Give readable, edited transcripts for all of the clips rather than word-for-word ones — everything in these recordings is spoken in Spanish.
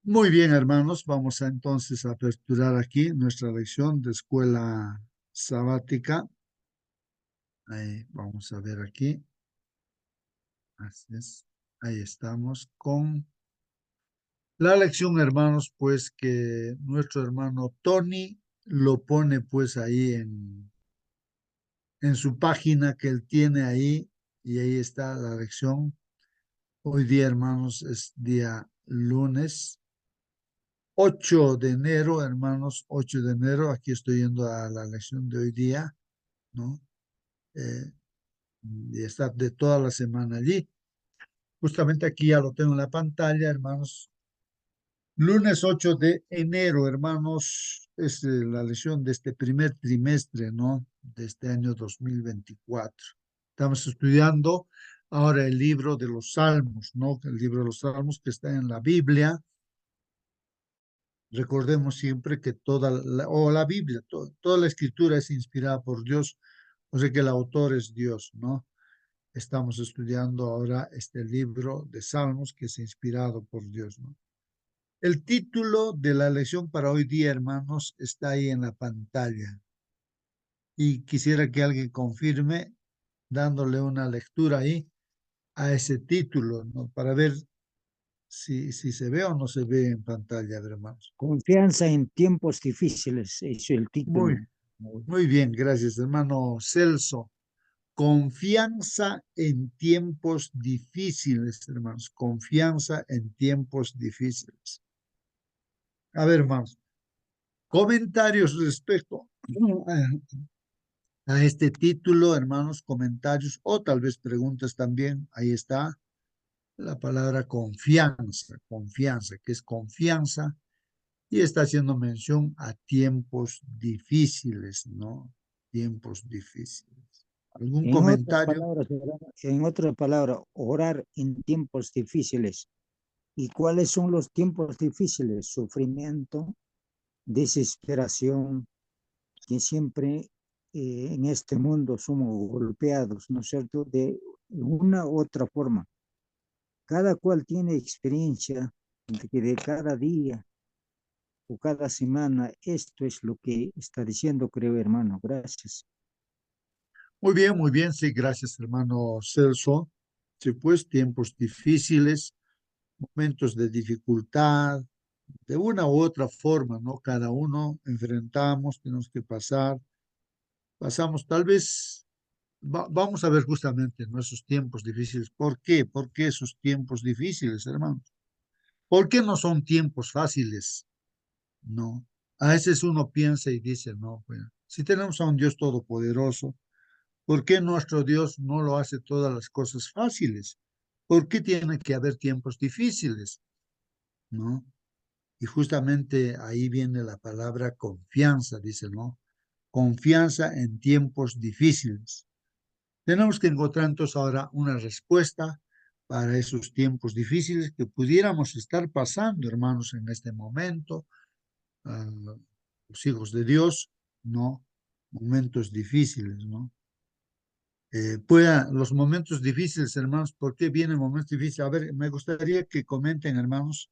Muy bien, hermanos, vamos a entonces a aperturar aquí nuestra lección de escuela sabática. Ahí vamos a ver aquí. Así es. Ahí estamos con la lección, hermanos, pues que nuestro hermano Tony lo pone pues ahí en su página que él tiene ahí y ahí está la lección. Hoy día, hermanos, es día lunes 8 de enero, hermanos, 8 de enero. Aquí estoy yendo a la lección de hoy día, ¿no? Eh, y está de toda la semana allí. Justamente aquí ya lo tengo en la pantalla, hermanos. Lunes 8 de enero, hermanos, es la lección de este primer trimestre, ¿no? De este año 2024. Estamos estudiando ahora el libro de los Salmos, ¿no? El libro de los Salmos que está en la Biblia. Recordemos siempre que la Biblia, toda la escritura es inspirada por Dios, o sea que el autor es Dios, ¿no? Estamos estudiando ahora este libro de Salmos que es inspirado por Dios, ¿no? El título de la lección para hoy día, hermanos, está ahí en la pantalla y quisiera que alguien confirme dándole una lectura ahí a ese título, ¿no? Para ver si se ve o no se ve en pantalla, hermanos. Confianza en tiempos difíciles, es el Muy, título. muy bien, gracias, hermano Celso. Confianza en tiempos difíciles, hermanos. Confianza en tiempos difíciles. A ver, hermanos, comentarios respecto a este título, hermanos, comentarios o tal vez preguntas también. Ahí está la palabra confianza, confianza, que es confianza y está haciendo mención a tiempos difíciles, ¿no? Tiempos difíciles. ¿Algún En otras comentario? palabras, en otras palabras, orar en tiempos difíciles. ¿Y cuáles son los tiempos difíciles? Sufrimiento, desesperación, que siempre en este mundo somos golpeados, ¿no es cierto? De una u otra forma. Cada cual tiene experiencia de que de cada día o cada semana, esto es lo que está diciendo, creo, hermano. Gracias. Muy bien, sí, gracias, hermano Celso. Sí, pues tiempos difíciles, momentos de dificultad, de una u otra forma, ¿no? Cada uno enfrentamos, tenemos que pasamos, tal vez, vamos a ver justamente nuestros tiempos difíciles. ¿Por qué? ¿Por qué esos tiempos difíciles, hermanos? ¿Por qué no son tiempos fáciles? No. A veces uno piensa y dice, no, pues, si tenemos a un Dios todopoderoso, ¿por qué nuestro Dios no lo hace todas las cosas fáciles? ¿Por qué tiene que haber tiempos difíciles? ¿No? Y justamente ahí viene la palabra confianza, dice, ¿no? Confianza en tiempos difíciles. Tenemos que encontrar entonces ahora una respuesta para esos tiempos difíciles que pudiéramos estar pasando, hermanos, en este momento, los hijos de Dios, ¿no? Momentos difíciles, ¿no? Los momentos difíciles, hermanos, ¿por qué vienen momentos difíciles? A ver, me gustaría que comenten, hermanos,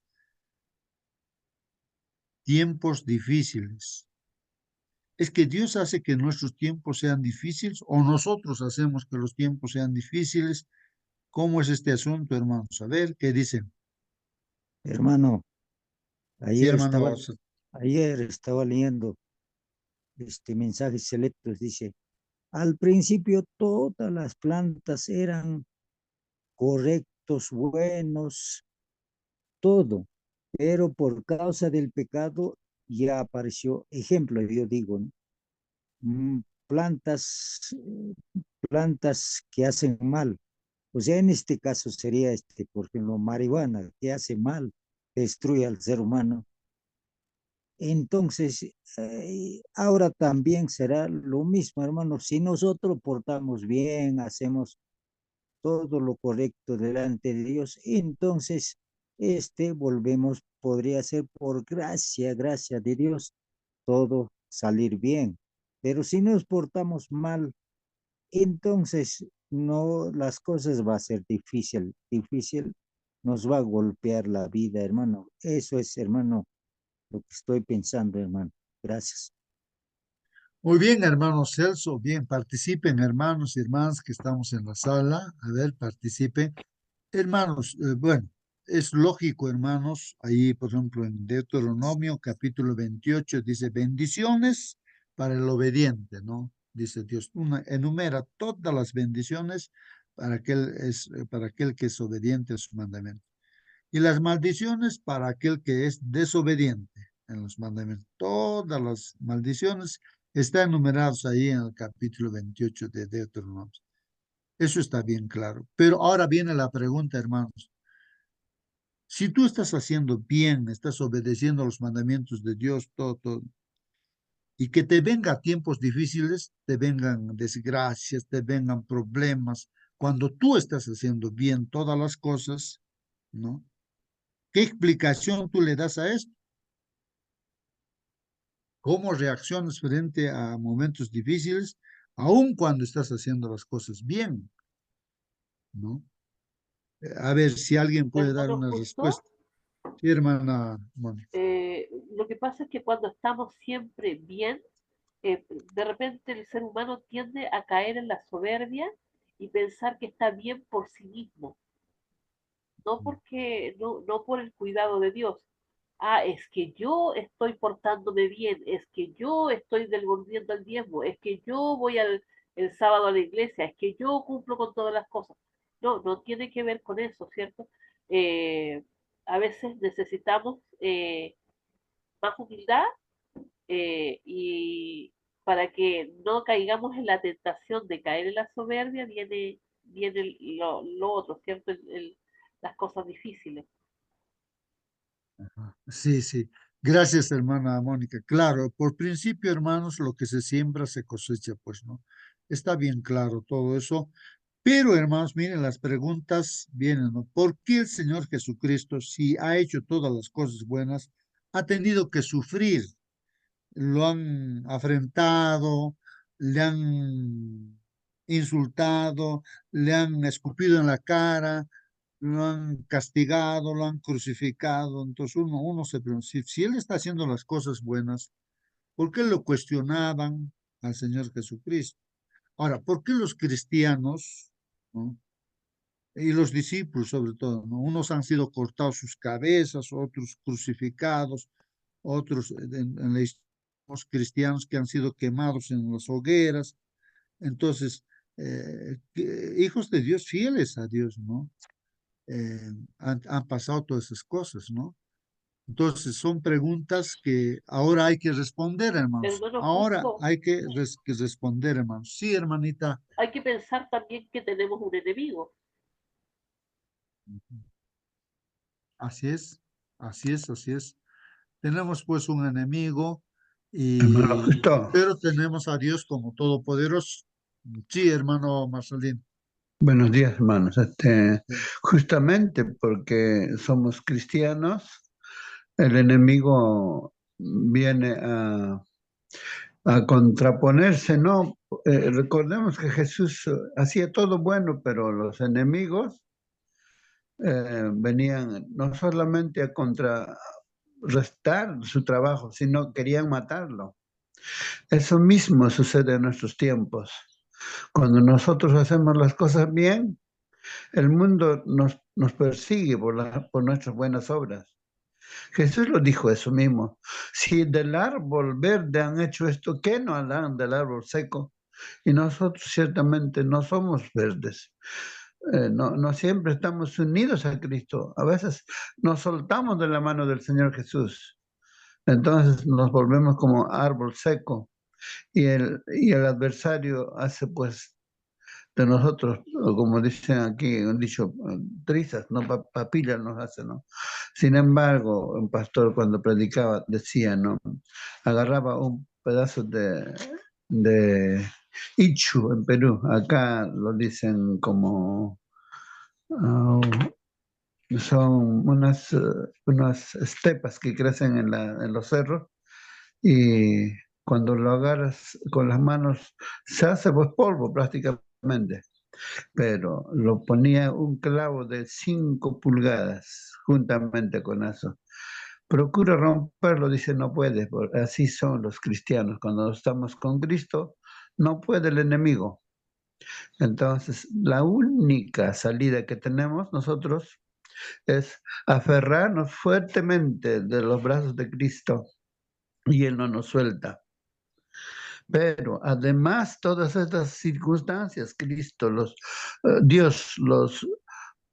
tiempos difíciles. ¿Es que Dios hace que nuestros tiempos sean difíciles o nosotros hacemos que los tiempos sean difíciles? ¿Cómo es este asunto, hermanos? A ver, ¿qué dicen? Hermano, Sí, ayer estaba, hermanos. ayer estaba leyendo este mensajes selectos, dice, al principio todas las plantas eran correctos, buenos, todo, pero por causa del pecado ya apareció, ejemplo, yo digo, ¿no? Plantas, plantas que hacen mal. O sea, en este caso sería, por ejemplo, marihuana, que hace mal, destruye al ser humano. Entonces, ahora también será lo mismo, hermano. Si nosotros portamos bien, hacemos todo lo correcto delante de Dios, entonces, volvemos, podría ser por gracia, gracia de Dios, todo salir bien. Pero si nos portamos mal, entonces no, las cosas va a ser difícil, difícil. nos va a golpear la vida, hermano. Eso es, hermano, lo que estoy pensando, hermano. Gracias. Muy bien, hermano Celso, bien, participen, hermanos y hermanas que estamos en la sala. A ver, participen. Hermanos, bueno, es lógico, hermanos, ahí, por ejemplo, en Deuteronomio capítulo 28 dice, bendiciones para el obediente, ¿no? Dice Dios, enumera todas las bendiciones para aquel que es obediente a su mandamiento. Y las maldiciones para aquel que es desobediente en los mandamientos. Todas las maldiciones están enumeradas ahí en el capítulo 28 de Deuteronomio. Eso está bien claro. Pero ahora viene la pregunta, hermanos. Si tú estás haciendo bien, estás obedeciendo los mandamientos de Dios, todo, y que te vengan tiempos difíciles, te vengan desgracias, te vengan problemas, cuando tú estás haciendo bien todas las cosas, ¿no? ¿Qué explicación tú le das a esto? ¿Cómo reaccionas frente a momentos difíciles, aun cuando estás haciendo las cosas bien, ¿no? A ver si alguien puede dar Hermano, una justo, respuesta. Sí, hermana Mónica. lo que pasa es que cuando estamos siempre bien, de repente el ser humano tiende a caer en la soberbia y pensar que está bien por sí mismo, no por el cuidado de Dios. Ah, es que yo estoy portándome bien, es que yo estoy devolviendo el diezmo, es que yo voy el sábado a la iglesia, es que yo cumplo con todas las cosas. No, no tiene que ver con eso, ¿cierto? Eh, a veces necesitamos más humildad y para que no caigamos en la tentación de caer en la soberbia, viene lo otro, ¿cierto? Las cosas difíciles. Sí, sí. Gracias, hermana Mónica. Claro, por principio, hermanos, lo que se siembra se cosecha, pues, ¿no? Está bien claro todo eso. Pero, hermanos, miren, las preguntas vienen, ¿no? ¿Por qué el Señor Jesucristo, si ha hecho todas las cosas buenas, ha tenido que sufrir? Lo han afrentado, le han insultado, le han escupido en la cara, lo han castigado, lo han crucificado. Entonces uno se pregunta, si él está haciendo las cosas buenas, ¿por qué lo cuestionaban al Señor Jesucristo? Ahora, ¿por qué los cristianos, ¿no? Y los discípulos sobre todo, ¿no? Unos han sido cortados sus cabezas, otros crucificados, otros en la historia, cristianos que han sido quemados en las hogueras. Entonces, hijos de Dios, fieles a Dios, ¿no? Han pasado todas esas cosas, ¿no? Entonces, son preguntas que ahora hay que responder, hermanos. Hermano, Ahora justo hay que responder, hermanos. Sí, hermanita. hay que pensar también que tenemos un enemigo. Así es, así es, así es. Tenemos pues un enemigo, Hermano y, Justo, pero tenemos a Dios como todopoderoso. Sí, hermano Marcelín. buenos días, hermanos. Justamente porque somos cristianos, el enemigo viene a contraponerse, ¿no? Recordemos que Jesús hacía todo bueno, pero los enemigos venían no solamente a contrarrestar su trabajo, sino querían matarlo. Eso mismo sucede en nuestros tiempos. Cuando nosotros hacemos las cosas bien, el mundo nos persigue por nuestras buenas obras. Jesús lo dijo eso mismo. Si del árbol verde han hecho esto, ¿qué no harán del árbol seco? Y nosotros ciertamente no somos verdes. No siempre estamos unidos a Cristo. A veces nos soltamos de la mano del Señor Jesús. Entonces nos volvemos como árbol seco. Y el adversario hace pues de nosotros, o como dicen aquí, un dicho, trizas, ¿no? Papillas nos hace, ¿no? Sin embargo, un pastor cuando predicaba decía, ¿no? Agarraba un pedazo de ichu en Perú, acá lo dicen como, ah, son unas estepas que crecen en los cerros, y cuando lo agarras con las manos se hace pues polvo prácticamente. pero lo ponía un clavo de 5 pulgadas juntamente con eso. Procura romperlo, dice, no puede, porque así son los cristianos. Cuando estamos con Cristo, no puede el enemigo. Entonces, la única salida que tenemos nosotros es aferrarnos fuertemente de los brazos de Cristo y Él no nos suelta. Pero además, todas estas circunstancias, Dios los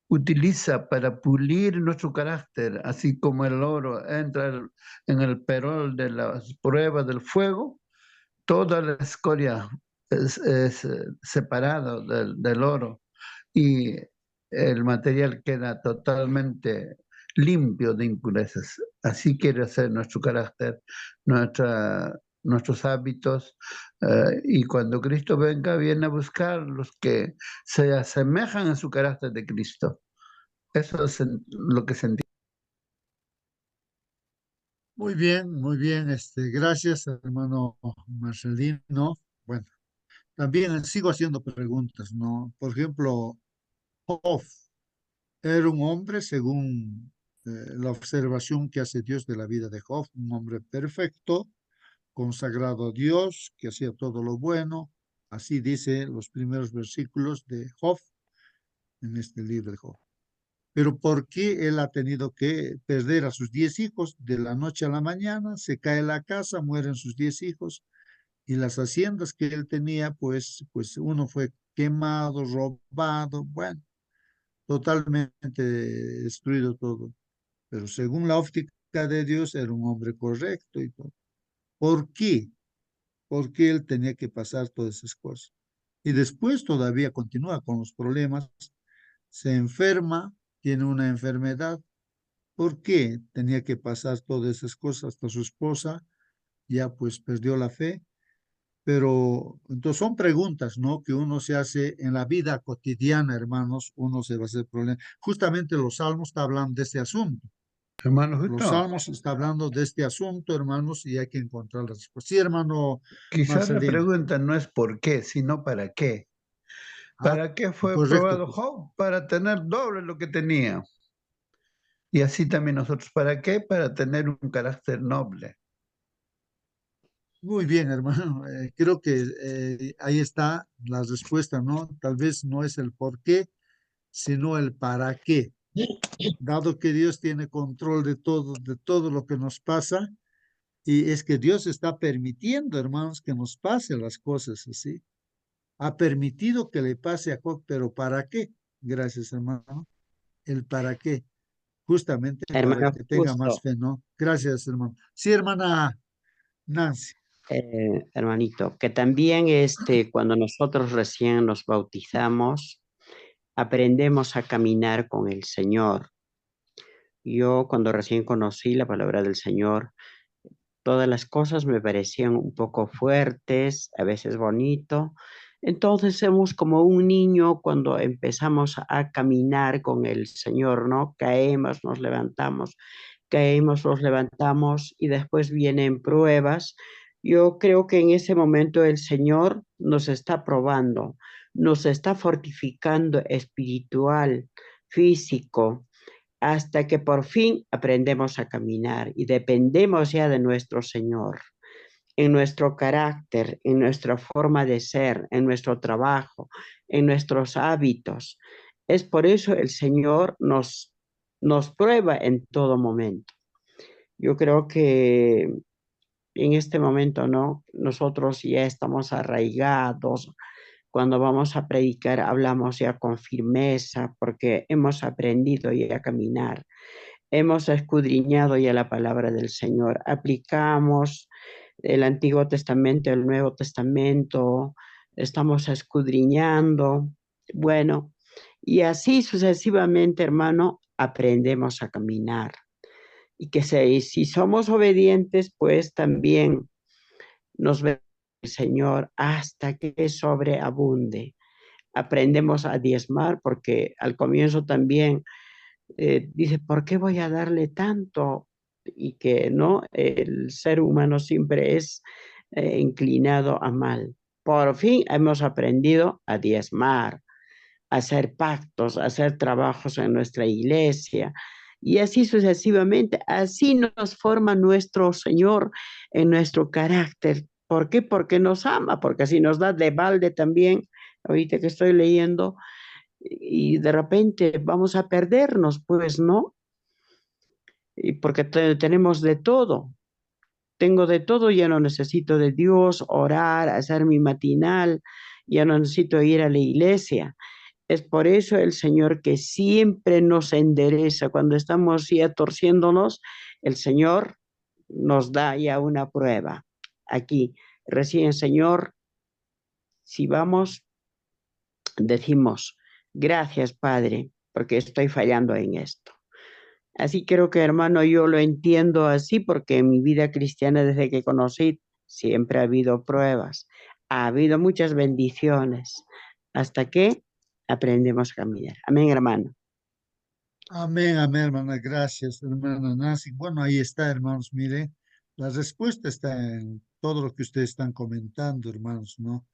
utiliza para pulir nuestro carácter, así como el oro entra en el perol de las pruebas del fuego, toda la escoria es separada del oro y el material queda totalmente limpio de impurezas. Así quiere ser nuestro carácter, nuestros hábitos, y cuando Cristo venga, viene a buscar los que se asemejan a su carácter de Cristo. Eso es lo que sentí. Muy bien, gracias, hermano Marcelino. Bueno, también sigo haciendo preguntas, ¿no? Por ejemplo, Job era un hombre, según la observación que hace Dios de la vida de Job, un hombre perfecto, consagrado a Dios, que hacía todo lo bueno. Así dice los primeros versículos de Job en este libro de Job. Pero ¿por qué él ha tenido que perder a sus 10 hijos de la noche a la mañana? Se cae la casa, mueren sus 10 hijos y las haciendas que él tenía, pues uno fue quemado, robado, bueno, totalmente destruido todo. Pero según la óptica de Dios era un hombre correcto y todo. ¿Por qué? ¿Por qué él tenía que pasar todas esas cosas? Y después todavía continúa con los problemas, se enferma, tiene una enfermedad. ¿Por qué tenía que pasar todas esas cosas? Hasta su esposa ya pues perdió la fe. Pero entonces son preguntas, ¿no? Que uno se hace en la vida cotidiana, hermanos, uno se va a hacer problemas. Justamente los salmos está hablando de este asunto. Hermano Los Justo, salmos está hablando de este asunto, hermanos, y hay que encontrar las respuestas. Sí, hermano quizás la Marcelino. pregunta no es por qué, sino para qué. Ah, ¿Para qué fue correcto. probado Job? Para tener doble lo que tenía. Y así también nosotros, ¿para qué? Para tener un carácter noble. Muy bien, hermano. Creo que ahí está la respuesta, ¿no? Tal vez no es el por qué, sino el para qué. Dado que Dios tiene control de todo lo que nos pasa, y es que Dios está permitiendo, hermanos, que nos pasen las cosas así. Ha permitido que le pase a Job, pero ¿para qué? Gracias, hermano. El para qué, justamente para Hermano, que tenga más justo, fe, ¿no? Gracias, hermano. Sí, hermana Nancy. hermanito, que también cuando nosotros recién nos bautizamos, aprendemos a caminar con el Señor. Yo cuando recién conocí la palabra del Señor, todas las cosas me parecían un poco fuertes, a veces bonito. Entonces somos como un niño cuando empezamos a caminar con el Señor, ¿no? Caemos, nos levantamos y después vienen pruebas. Yo creo que en ese momento el Señor nos está probando, nos está fortificando espiritual, físico, hasta que por fin aprendemos a caminar y dependemos ya de nuestro Señor, en nuestro carácter, en nuestra forma de ser, en nuestro trabajo, en nuestros hábitos. Es por eso el Señor nos prueba en todo momento. Yo creo que en este momento, ¿no? Nosotros ya estamos arraigados. Cuando vamos a predicar, hablamos ya con firmeza porque hemos aprendido ya a caminar. Hemos escudriñado ya la palabra del Señor. Aplicamos el Antiguo Testamento, el Nuevo Testamento. Estamos escudriñando. Bueno, y así sucesivamente, hermano, aprendemos a caminar. Y que si somos obedientes, pues también nos ve el Señor hasta que sobreabunde. Aprendemos a diezmar porque al comienzo también dice, ¿por qué voy a darle tanto? Y que no, el ser humano siempre es inclinado a mal. Por fin hemos aprendido a diezmar, hacer pactos, hacer trabajos en nuestra iglesia. Y así sucesivamente, así nos forma nuestro Señor en nuestro carácter. ¿Por qué? Porque nos ama, porque así nos da de balde también, ahorita que estoy leyendo, y de repente vamos a perdernos, pues, ¿no? Y porque tenemos de todo. Tengo de todo, ya no necesito de Dios, orar, hacer mi matinal, ya no necesito ir a la iglesia. Es por eso el Señor que siempre nos endereza. Cuando estamos ya torciéndonos, el Señor nos da ya una prueba. Aquí, recién, Señor, si vamos, decimos, gracias, Padre, porque estoy fallando en esto. Así creo que, hermano, yo lo entiendo así porque en mi vida cristiana, desde que conocí, siempre ha habido pruebas, ha habido muchas bendiciones, hasta que aprendemos a caminar. Amén, hermano. Amén, amén, hermana. Gracias, hermana Nancy. Bueno, ahí está, hermanos. Mire, la respuesta está en todo lo que ustedes están comentando, hermanos, ¿no?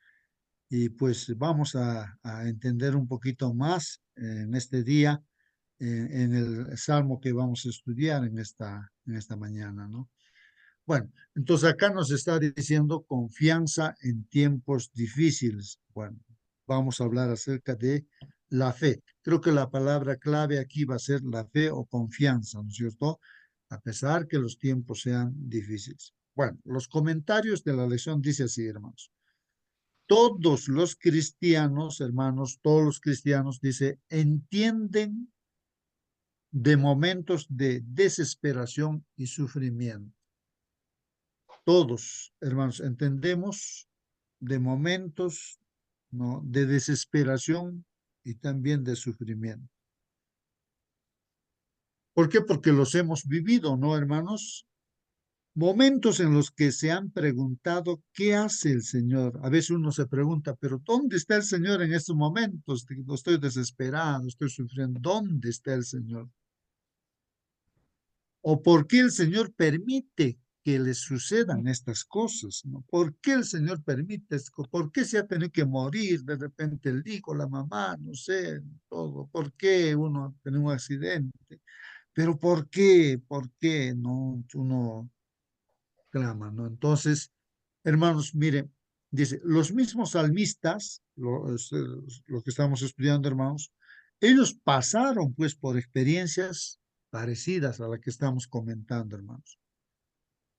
Y pues vamos a entender un poquito más en este día, en el salmo que vamos a estudiar en esta mañana, ¿no? Bueno, entonces acá nos está diciendo confianza en tiempos difíciles. Bueno, vamos a hablar acerca de la fe. Creo que la palabra clave aquí va a ser la fe o confianza, ¿no es cierto? A pesar que los tiempos sean difíciles. Bueno, los comentarios de la lección dice así, hermanos. Todos los cristianos, hermanos, todos los cristianos, dice, entienden de momentos de desesperación y sufrimiento. Todos, hermanos, entendemos de momentos, ¿no?, de desesperación y también de sufrimiento. ¿Por qué? Porque los hemos vivido, ¿no, hermanos? Momentos en los que se han preguntado, ¿qué hace el Señor? A veces uno se pregunta, pero ¿dónde está el Señor en estos momentos? Estoy desesperado, estoy sufriendo. ¿Dónde está el Señor? ¿O por qué el Señor permite que les sucedan estas cosas? ¿No? ¿Por qué el Señor permite esto? ¿Por qué se ha tenido que morir de repente el hijo, la mamá, no sé, todo? ¿Por qué uno tiene un accidente? Pero ¿por qué? ¿Por qué? No, uno clama, ¿no? Entonces, hermanos, miren, dice, los mismos salmistas, lo que estamos estudiando, hermanos, ellos pasaron pues por experiencias parecidas a la que estamos comentando, hermanos.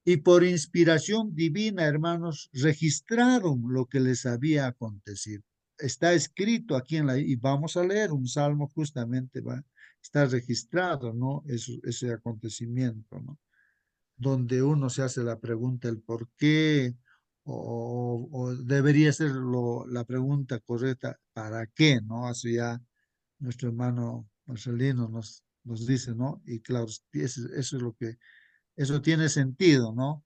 Y por inspiración divina, hermanos, registraron lo que les había acontecido. Está escrito aquí y vamos a leer un salmo justamente, está registrado, ¿no? Ese acontecimiento, ¿no? Donde uno se hace la pregunta, el por qué, o debería ser la pregunta correcta, ¿para qué? ¿No? Así ya nuestro hermano Marcelino nos dice, ¿no? Y claro, eso es lo que, eso tiene sentido, ¿no?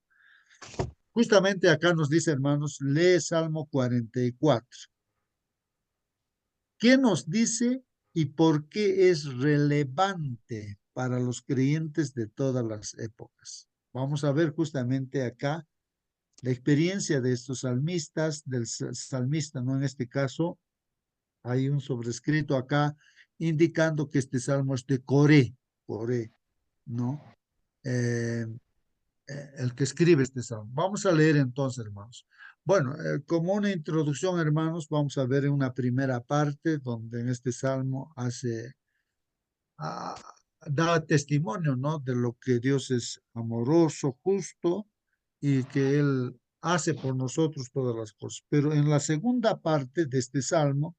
Justamente acá nos dice, hermanos, lee Salmo 44. ¿Qué nos dice y por qué es relevante para los creyentes de todas las épocas? Vamos a ver justamente acá la experiencia de estos salmistas, del salmista, ¿no? En este caso, hay un sobrescrito acá indicando que este salmo es de Coré, ¿no? Eh, el que escribe este salmo. Vamos a leer entonces, hermanos. Bueno, como una introducción, hermanos, vamos a ver en una primera parte donde en este salmo da testimonio, ¿no? De lo que Dios es amoroso, justo y que Él hace por nosotros todas las cosas. Pero en la segunda parte de este salmo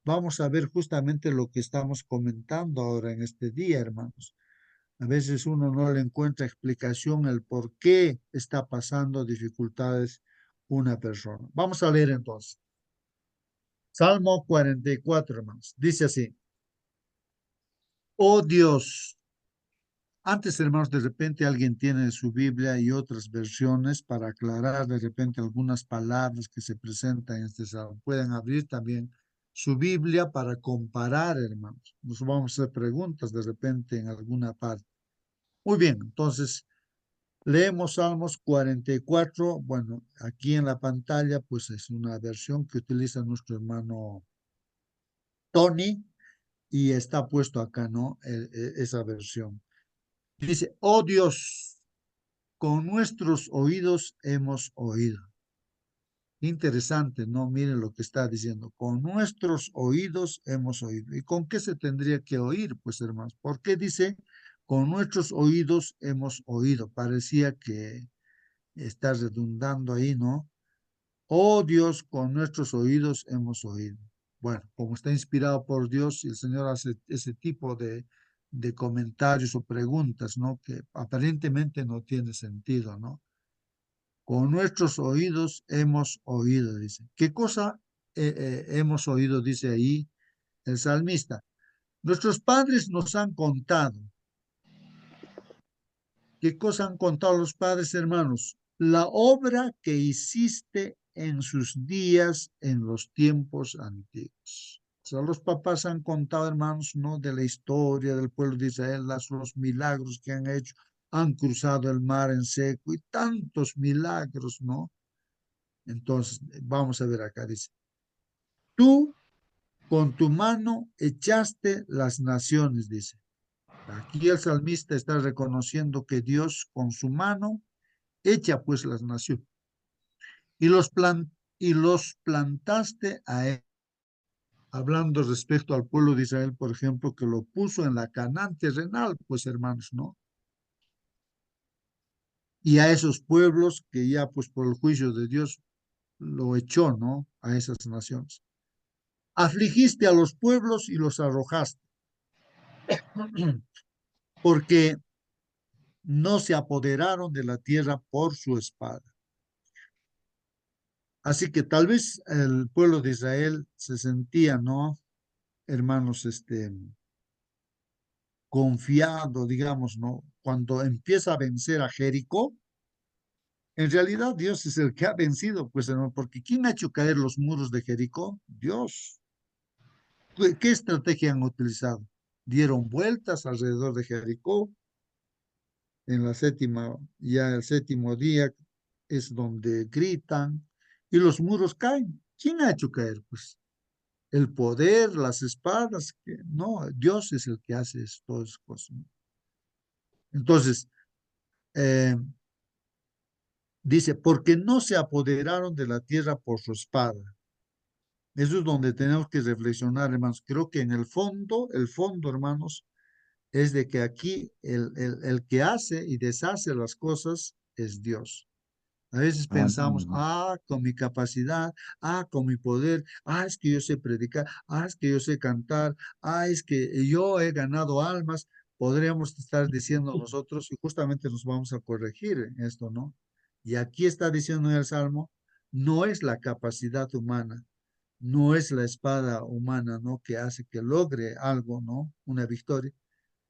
vamos a ver justamente lo que estamos comentando ahora en este día, hermanos. A veces uno no le encuentra explicación el por qué está pasando dificultades una persona. Vamos a leer entonces. Salmo 44, hermanos. Dice así. Oh Dios. Antes, hermanos, de repente alguien tiene su Biblia y otras versiones para aclarar de repente algunas palabras que se presentan en este salmo. Pueden abrir también su Biblia para comparar, hermanos. Nos vamos a hacer preguntas de repente en alguna parte. Muy bien, entonces leemos Salmos 44. Bueno, aquí en la pantalla pues es una versión que utiliza nuestro hermano Tony, y está puesto acá, ¿no? Esa versión. Dice, oh Dios, con nuestros oídos hemos oído. Interesante, ¿no? Miren lo que está diciendo. Con nuestros oídos hemos oído. ¿Y con qué se tendría que oír, pues, hermanos? ¿Por qué dice, con nuestros oídos hemos oído? Parecía que está redundando ahí, ¿no? Oh Dios, con nuestros oídos hemos oído. Bueno, como está inspirado por Dios, el Señor hace ese tipo de comentarios o preguntas, ¿no? Que aparentemente no tiene sentido, ¿no? Con nuestros oídos hemos oído, dice. ¿Qué cosa hemos oído? Dice ahí el salmista. Nuestros padres nos han contado. ¿Qué cosa han contado los padres, hermanos? La obra que hiciste en sus días en los tiempos antiguos. O sea, los papás han contado, hermanos, ¿no? De la historia del pueblo de Israel, los milagros que han hecho. Han cruzado el mar en seco y tantos milagros, ¿no? Entonces, vamos a ver acá, dice, tú con tu mano echaste las naciones, dice. Aquí el salmista está reconociendo que Dios con su mano echa pues las naciones y los plantaste a él. Hablando respecto al pueblo de Israel, por ejemplo, que lo puso en la Canaán terrenal, pues hermanos, ¿no? Y a esos pueblos que ya pues por el juicio de Dios lo echó, ¿no? A esas naciones. Afligiste a los pueblos y los arrojaste, porque no se apoderaron de la tierra por su espada. Así que tal vez el pueblo de Israel se sentía, ¿no? Hermanos, confiado, digamos, ¿no? Cuando empieza a vencer a Jericó, en realidad Dios es el que ha vencido, pues, hermano, porque ¿quién ha hecho caer los muros de Jericó? Dios. ¿Qué estrategia han utilizado? Dieron vueltas alrededor de Jericó. En la séptima, ya el séptimo día es donde gritan y los muros caen. ¿Quién ha hecho caer? Pues el poder, las espadas, que no, Dios es el que hace todas esas cosas. Entonces, eh, dice, porque no se apoderaron de la tierra por su espada. Eso es donde tenemos que reflexionar, hermanos. Creo que en el fondo, hermanos, es de que aquí el que hace y deshace las cosas es Dios. A veces pensamos, Amén. con mi capacidad, con mi poder, es que yo sé predicar, es que yo sé cantar, es que yo he ganado almas. Podríamos estar diciendo nosotros, y justamente nos vamos a corregir en esto, ¿no? Y aquí está diciendo en el Salmo, no es la capacidad humana, no es la espada humana, ¿no? Que hace que logre algo, ¿no? Una victoria.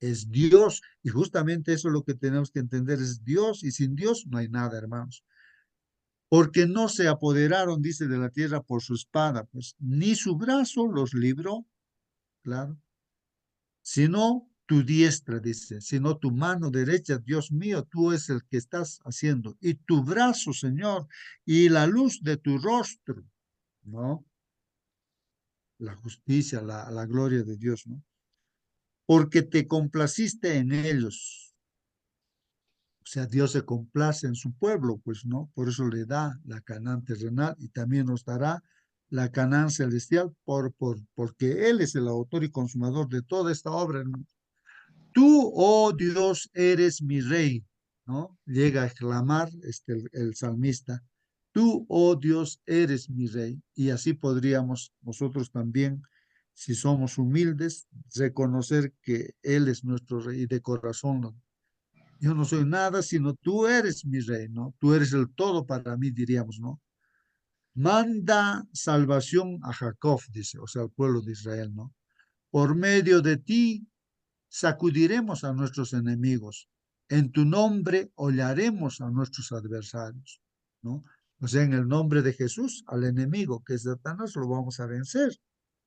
Es Dios, y justamente eso es lo que tenemos que entender, es Dios, y sin Dios no hay nada, hermanos. Porque no se apoderaron, dice, de la tierra por su espada, pues ni su brazo los libró, claro, sino tu diestra, dice, sino tu mano derecha, Dios mío, tú es el que estás haciendo, y tu brazo, Señor, y la luz de tu rostro, ¿no? La justicia, la gloria de Dios, ¿no? Porque te complaciste en ellos. O sea, Dios se complace en su pueblo, pues, ¿no? Por eso le da la Canaán terrenal y también nos dará la Canaán celestial porque Él es el autor y consumador de toda esta obra, hermano. Tú, oh Dios, eres mi rey, ¿no? Llega a exclamar el salmista. Tú, oh Dios, eres mi rey. Y así podríamos nosotros también, si somos humildes, reconocer que Él es nuestro rey y de corazón, ¿no? Yo no soy nada, sino tú eres mi rey, ¿no? Tú eres el todo para mí, diríamos, ¿no? Manda salvación a Jacob, dice, o sea, al pueblo de Israel, ¿no? Por medio de ti sacudiremos a nuestros enemigos. En tu nombre hollaremos a nuestros adversarios, ¿no? O sea, en el nombre de Jesús, al enemigo, que es Satanás, lo vamos a vencer,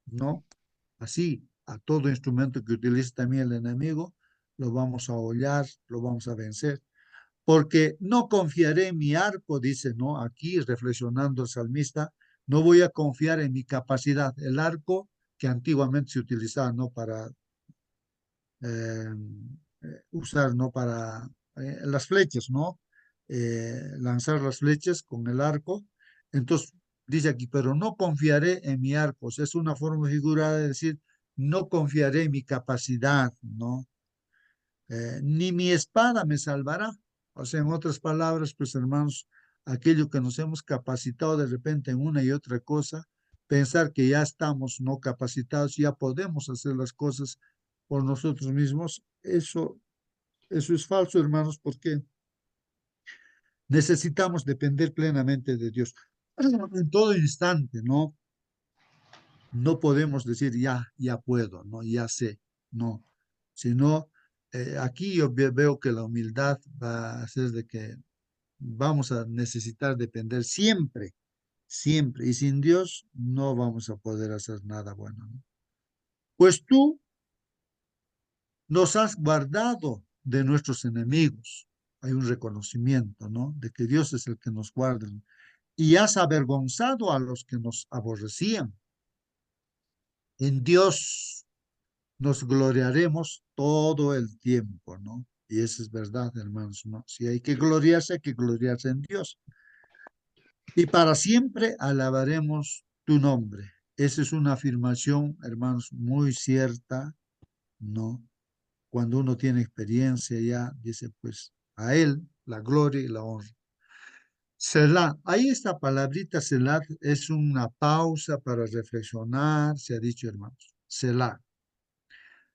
¿no? Así, a todo instrumento que utilice también el enemigo, lo vamos a hollar, lo vamos a vencer. Porque no confiaré en mi arco, dice, ¿no? Aquí reflexionando el salmista, no voy a confiar en mi capacidad. El arco que antiguamente se utilizaba, ¿no? Para eh, usar, ¿no? Para las flechas, ¿no? Lanzar las flechas con el arco. Entonces, dice aquí, pero no confiaré en mi arco. O sea, es una forma figurada de decir, no confiaré en mi capacidad, ¿no? Ni mi espada me salvará. O sea, en otras palabras, pues hermanos, aquello que nos hemos capacitado de repente en una y otra cosa, pensar que ya estamos no capacitados, ya podemos hacer las cosas por nosotros mismos, eso es falso, hermanos, porque necesitamos depender plenamente de Dios. En todo instante, ¿no? No podemos decir ya puedo, ¿no? Ya sé, no. Sino, aquí yo veo que la humildad va a hacer de que vamos a necesitar depender siempre, siempre. Y sin Dios no vamos a poder hacer nada bueno, ¿no? Pues tú nos has guardado de nuestros enemigos. Hay un reconocimiento, ¿no? De que Dios es el que nos guarda. Y has avergonzado a los que nos aborrecían. En Dios nos gloriaremos todo el tiempo, ¿no? Y eso es verdad, hermanos, ¿no? Si hay que gloriarse en Dios. Y para siempre alabaremos tu nombre. Esa es una afirmación, hermanos, muy cierta, ¿no? Cuando uno tiene experiencia ya, dice, pues, a Él la gloria y la honra. Selah, ahí esta palabrita Selah es una pausa para reflexionar, se ha dicho, hermanos. Selah.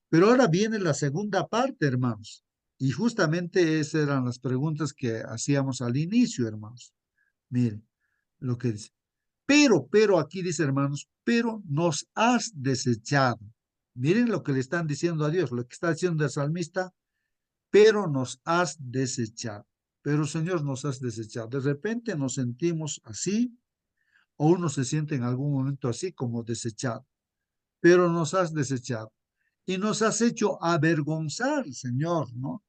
Pero ahora viene la segunda parte, hermanos. Y justamente esas eran las preguntas que hacíamos al inicio, hermanos. Miren lo que dice. Pero aquí dice, hermanos, pero nos has desechado. Miren lo que le están diciendo a Dios, lo que está diciendo el salmista, pero nos has desechado. Pero Señor, nos has desechado. De repente nos sentimos así, o uno se siente en algún momento así como desechado, pero nos has desechado. Y nos has hecho avergonzar, Señor, ¿no?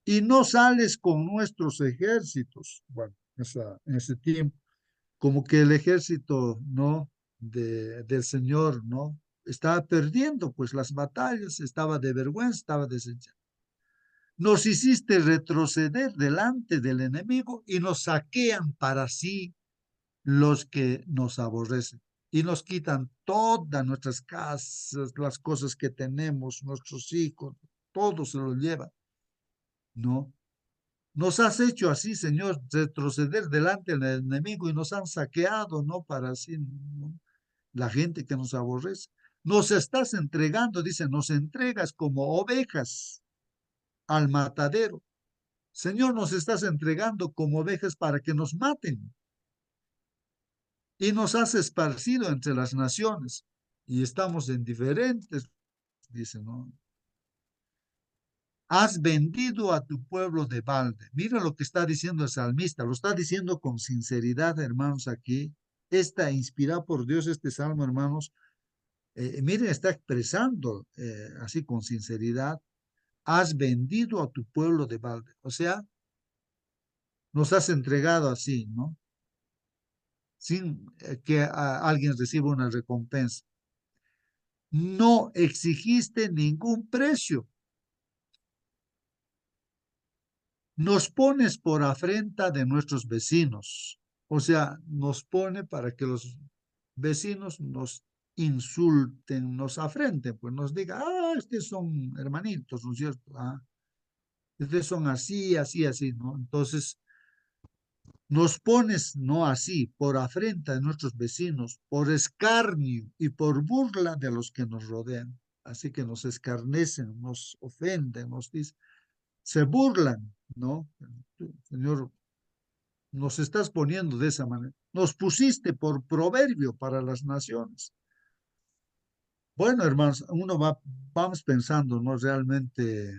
Y no sales con nuestros ejércitos. Bueno, en ese tiempo, como que el ejército, ¿no? Del Señor, ¿no? Estaba perdiendo, pues las batallas, estaba de vergüenza, estaba desechado. Nos hiciste retroceder delante del enemigo y nos saquean para sí los que nos aborrecen y nos quitan todas nuestras casas, las cosas que tenemos, nuestros hijos, todo se lo llevan, ¿no? Nos has hecho así, Señor, retroceder delante del enemigo y nos han saqueado, ¿no? Para así, ¿no? La gente que nos aborrece. Nos estás entregando, dice, nos entregas como ovejas al matadero. Señor, nos estás entregando como ovejas para que nos maten. Y nos has esparcido entre las naciones. Y estamos en diferentes, dice, ¿no? Has vendido a tu pueblo de balde. Mira lo que está diciendo el salmista. Lo está diciendo con sinceridad, hermanos, aquí. Está inspirado por Dios este salmo, hermanos. Miren, está expresando así con sinceridad. Has vendido a tu pueblo de balde. O sea, nos has entregado así, ¿no? Sin que alguien reciba una recompensa. No exigiste ningún precio. Nos pones por afrenta de nuestros vecinos. O sea, nos pone para que los vecinos nos insulten, nos afrenten, pues nos digan, estos son hermanitos, ¿no es cierto? Ustedes son así, así, así, ¿no? Entonces, nos pones, no así, por afrenta de nuestros vecinos, por escarnio y por burla de los que nos rodean. Así que nos escarnecen, nos ofenden, nos dicen, se burlan, ¿no? Señor, nos estás poniendo de esa manera. Nos pusiste por proverbio para las naciones. Bueno, hermanos, vamos pensando, ¿no? Realmente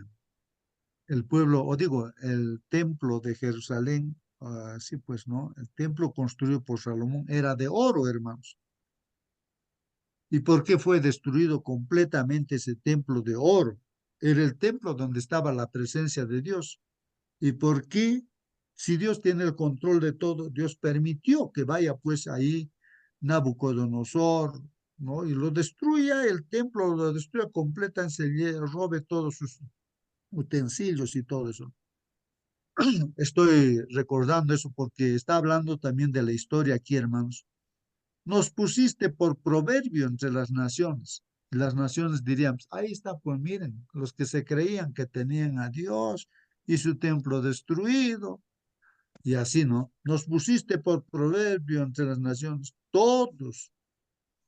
el pueblo, o digo, el templo de Jerusalén, sí, pues, ¿no? El templo construido por Salomón era de oro, hermanos. ¿Y por qué fue destruido completamente ese templo de oro? Era el templo donde estaba la presencia de Dios. ¿Y por qué? Si Dios tiene el control de todo, Dios permitió que vaya pues ahí Nabucodonosor, ¿no? Y lo destruya, el templo lo destruya completamente, robe todos sus utensilios y todo eso. Estoy recordando eso porque está hablando también de la historia aquí, hermanos. Nos pusiste por proverbio entre las naciones. Y las naciones dirían, pues, ahí está, pues miren, los que se creían que tenían a Dios y su templo destruido. Y así, ¿no? Nos pusiste por proverbio entre las naciones. Todos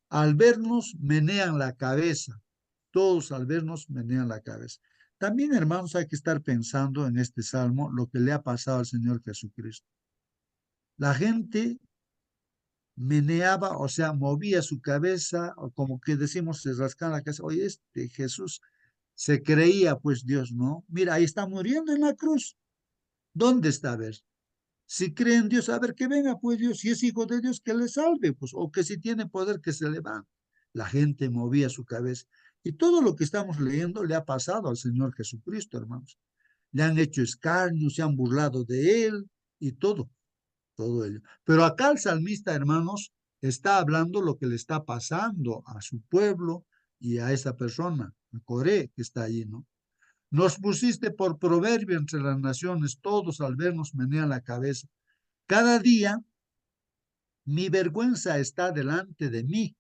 al vernos menean la cabeza. Todos al vernos menean la cabeza. También, hermanos, hay que estar pensando en este salmo lo que le ha pasado al Señor Jesucristo. La gente meneaba, o sea, movía su cabeza, o como que decimos, se rascaba la cabeza. Oye, este Jesús se creía, pues Dios, ¿no? Mira, ahí está muriendo en la cruz. ¿Dónde está? A ver, si cree en Dios, a ver, que venga, pues Dios, si es hijo de Dios, que le salve, pues, o que si tiene poder, que se levante. La gente movía su cabeza. Y todo lo que estamos leyendo le ha pasado al Señor Jesucristo, hermanos. Le han hecho escarnio, se han burlado de él y todo ello. Pero acá el salmista, hermanos, está hablando lo que le está pasando a su pueblo y a esa persona, a Coré, que está allí, ¿no? Nos pusiste por proverbio entre las naciones, todos al vernos menean la cabeza. Cada día mi vergüenza está delante de mí,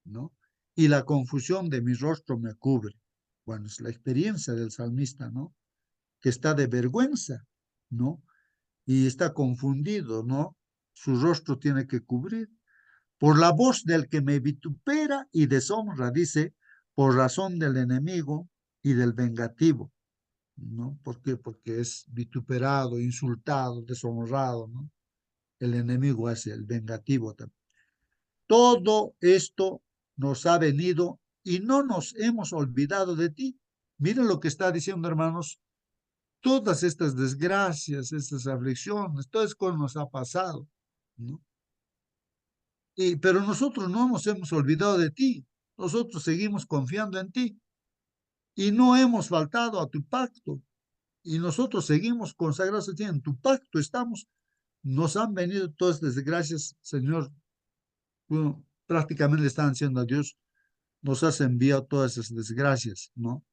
¿no? Y la confusión de mi rostro me cubre. Bueno, es la experiencia del salmista, ¿no? Que está de vergüenza, ¿no? Y está confundido, ¿no? Su rostro tiene que cubrir. Por la voz del que me vitupera y deshonra, dice, por razón del enemigo y del vengativo, ¿no? ¿Por qué? Porque es vituperado, insultado, deshonrado, ¿no? El enemigo es el vengativo también. Todo esto nos ha venido y no nos hemos olvidado de ti. Miren lo que está diciendo, hermanos. Todas estas desgracias, estas aflicciones, todo eso nos ha pasado, ¿no? Pero nosotros no nos hemos olvidado de ti. Nosotros seguimos confiando en ti y no hemos faltado a tu pacto. Y nosotros seguimos consagrados a ti. En tu pacto estamos. Nos han venido todas las desgracias, Señor. Bueno, prácticamente le están diciendo a Dios, nos has enviado todas esas desgracias, ¿no?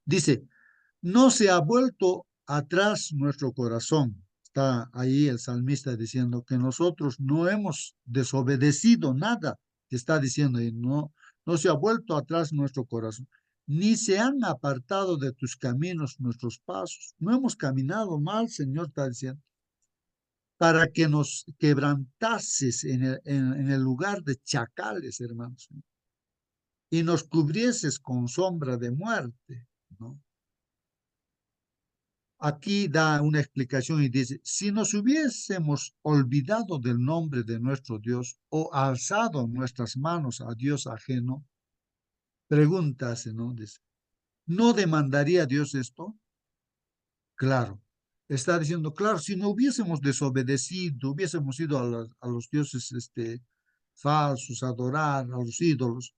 Dice, no se ha vuelto atrás nuestro corazón. Está ahí el salmista diciendo que nosotros no hemos desobedecido nada. Está diciendo ahí, no, no se ha vuelto atrás nuestro corazón, ni se han apartado de tus caminos nuestros pasos. No hemos caminado mal, Señor, está diciendo, para que nos quebrantases en el lugar de chacales, hermanos, y nos cubrieses con sombra de muerte, ¿no? Aquí da una explicación y dice, si nos hubiésemos olvidado del nombre de nuestro Dios o alzado nuestras manos a Dios ajeno, pregúntase, ¿no? Dice, ¿no demandaría Dios esto? Claro, está diciendo, claro, si no hubiésemos desobedecido, hubiésemos ido a los dioses falsos, a adorar a los ídolos,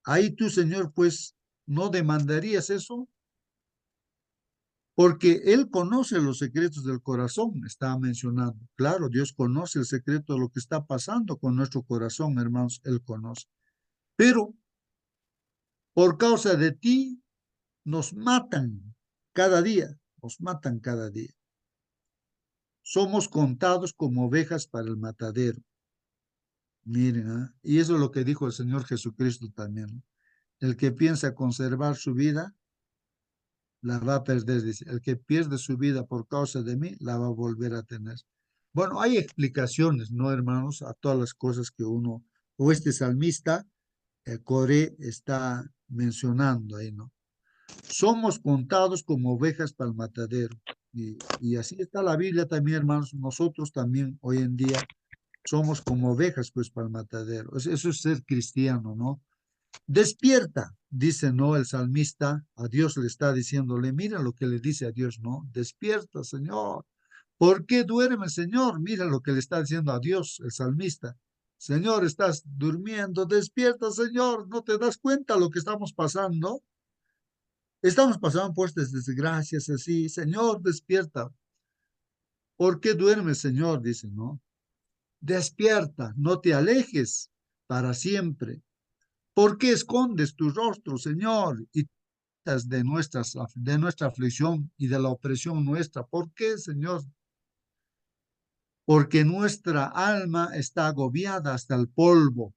ahí tú, Señor, pues, ¿no demandarías eso? Porque Él conoce los secretos del corazón, está mencionando. Claro, Dios conoce el secreto de lo que está pasando con nuestro corazón, hermanos, Él conoce. Pero por causa de ti nos matan cada día, nos matan cada día. Somos contados como ovejas para el matadero. Miren, ¿eh? Y eso es lo que dijo el Señor Jesucristo también, ¿no? El que piensa conservar su vida, la va a perder, dice. El que pierde su vida por causa de mí, la va a volver a tener. Bueno, hay explicaciones, ¿no, hermanos? A todas las cosas que uno, o este salmista, Coré, está mencionando ahí, ¿no? Somos contados como ovejas para el matadero. Y así está la Biblia también, hermanos. Nosotros también hoy en día somos como ovejas, pues, para el matadero. Eso es ser cristiano, ¿no? Despierta, dice, ¿no? El salmista a Dios le está diciéndole, mira lo que le dice a Dios, ¿no? Despierta, Señor. ¿Por qué duerme, Señor? Mira lo que le está diciendo a Dios el salmista. Señor, estás durmiendo, despierta, Señor. ¿No te das cuenta lo que estamos pasando? Estamos pasando por estas desgracias así. Señor, despierta. ¿Por qué duermes, Señor? Dice, ¿no? Despierta, no te alejes para siempre. ¿Por qué escondes tu rostro, Señor, y de nuestra aflicción y de la opresión nuestra? ¿Por qué, Señor? Porque nuestra alma está agobiada hasta el polvo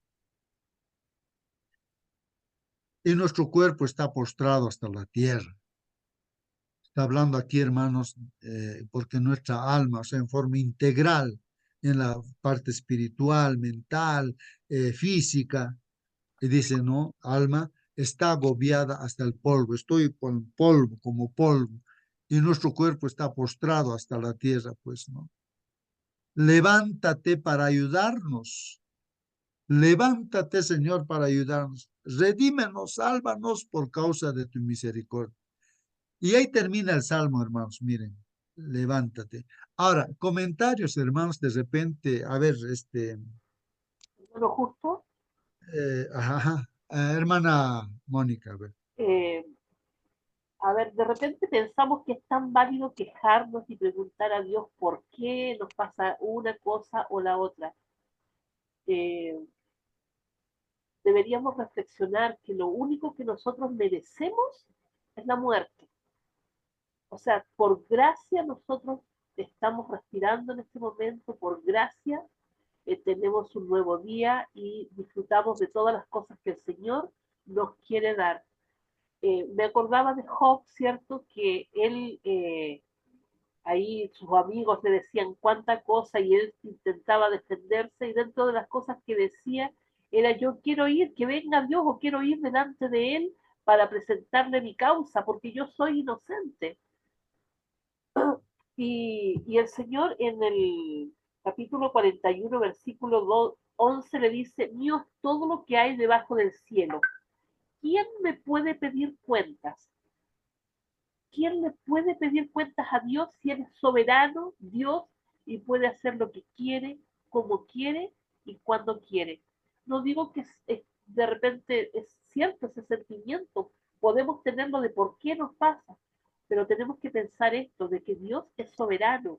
y nuestro cuerpo está postrado hasta la tierra. Está hablando aquí, hermanos, porque nuestra alma, o sea, en forma integral, en la parte espiritual, mental, física, y dice, no, alma está agobiada hasta el polvo, estoy con polvo, como polvo, y nuestro cuerpo está postrado hasta la tierra, pues, ¿no? Levántate para ayudarnos. Levántate, Señor, para ayudarnos. Redímenos, sálvanos por causa de tu misericordia. Y ahí termina el salmo, hermanos. Miren, levántate. Ahora, comentarios, hermanos, de repente, a ver, Bueno, justo, hermana Mónica, a ver. eh, a ver, de repente pensamos que es tan válido quejarnos y preguntar a Dios por qué nos pasa una cosa o la otra. Eh, Deberíamos reflexionar que lo único que nosotros merecemos es la muerte. O sea, por gracia nosotros estamos respirando en este momento, por gracia tenemos un nuevo día y disfrutamos de todas las cosas que el Señor nos quiere dar. Me acordaba de Job, ¿cierto? Que él, ahí sus amigos le decían cuánta cosa y él intentaba defenderse y dentro de las cosas que decía era yo quiero ir, que venga Dios o quiero ir delante de él para presentarle mi causa porque yo soy inocente. Y el Señor en el capítulo 41, versículo 11 le dice, mío es todo lo que hay debajo del cielo. ¿Quién me puede pedir cuentas? ¿Quién le puede pedir cuentas a Dios si Él es soberano, Dios, y puede hacer lo que quiere, como quiere y cuando quiere? No digo que de repente es cierto ese sentimiento, podemos tenerlo de por qué nos pasa, pero tenemos que pensar esto, de que Dios es soberano.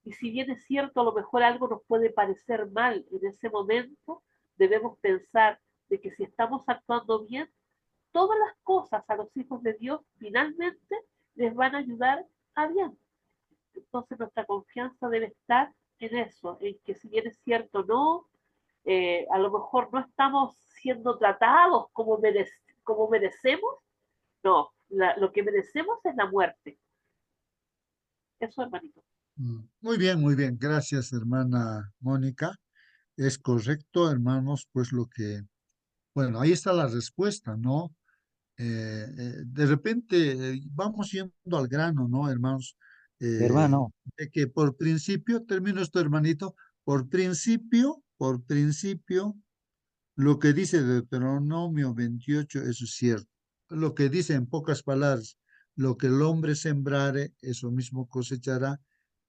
Y si bien es cierto, a lo mejor algo nos puede parecer mal en ese momento, debemos pensar de que si estamos actuando bien, todas las cosas a los hijos de Dios finalmente les van a ayudar a bien. Entonces nuestra confianza debe estar en eso, en que si bien es cierto, no, a lo mejor no estamos siendo tratados como merecemos, no, lo que merecemos es la muerte. Eso, hermanito. Muy bien, muy bien. Gracias, hermana Mónica. Es correcto, hermanos, pues bueno, ahí está la respuesta, ¿no? De repente vamos yendo al grano, ¿no, hermanos? Hermano, De que por principio, termino esto, hermanito, por principio, lo que dice Deuteronomio 28, eso es cierto. Lo que dice en pocas palabras, lo que el hombre sembrare, eso mismo cosechará,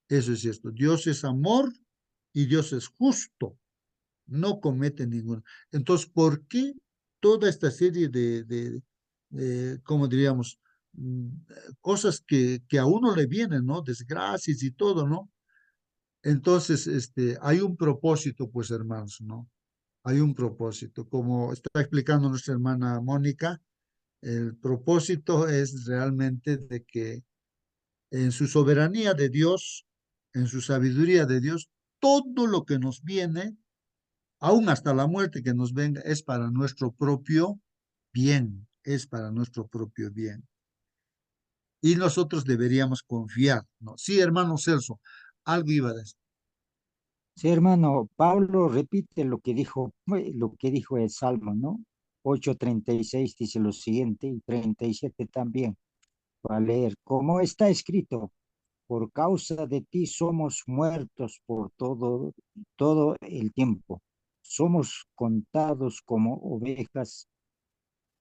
eso es cierto. Dios es amor y Dios es justo, no comete ninguno. Entonces, ¿por qué toda esta serie ¿cómo diríamos? mm, Cosas que a uno le vienen, ¿no? Desgracias y todo, ¿no? Entonces, hay un propósito, pues, hermanos, ¿no? Hay un propósito. Como está explicando nuestra hermana Mónica, el propósito es realmente de que en su soberanía de Dios, en su sabiduría de Dios, todo lo que nos viene, aún hasta la muerte que nos venga, es para nuestro propio bien, es para nuestro propio bien. Y nosotros deberíamos confiar, ¿no? Sí, hermano Celso, algo iba a decir. sí, hermano, Pablo repite lo que dijo el Salmo, ¿no? 8:36 dice lo siguiente y 37 también. Va a leer, como está escrito, por causa de ti somos muertos por todo el tiempo. Somos contados como ovejas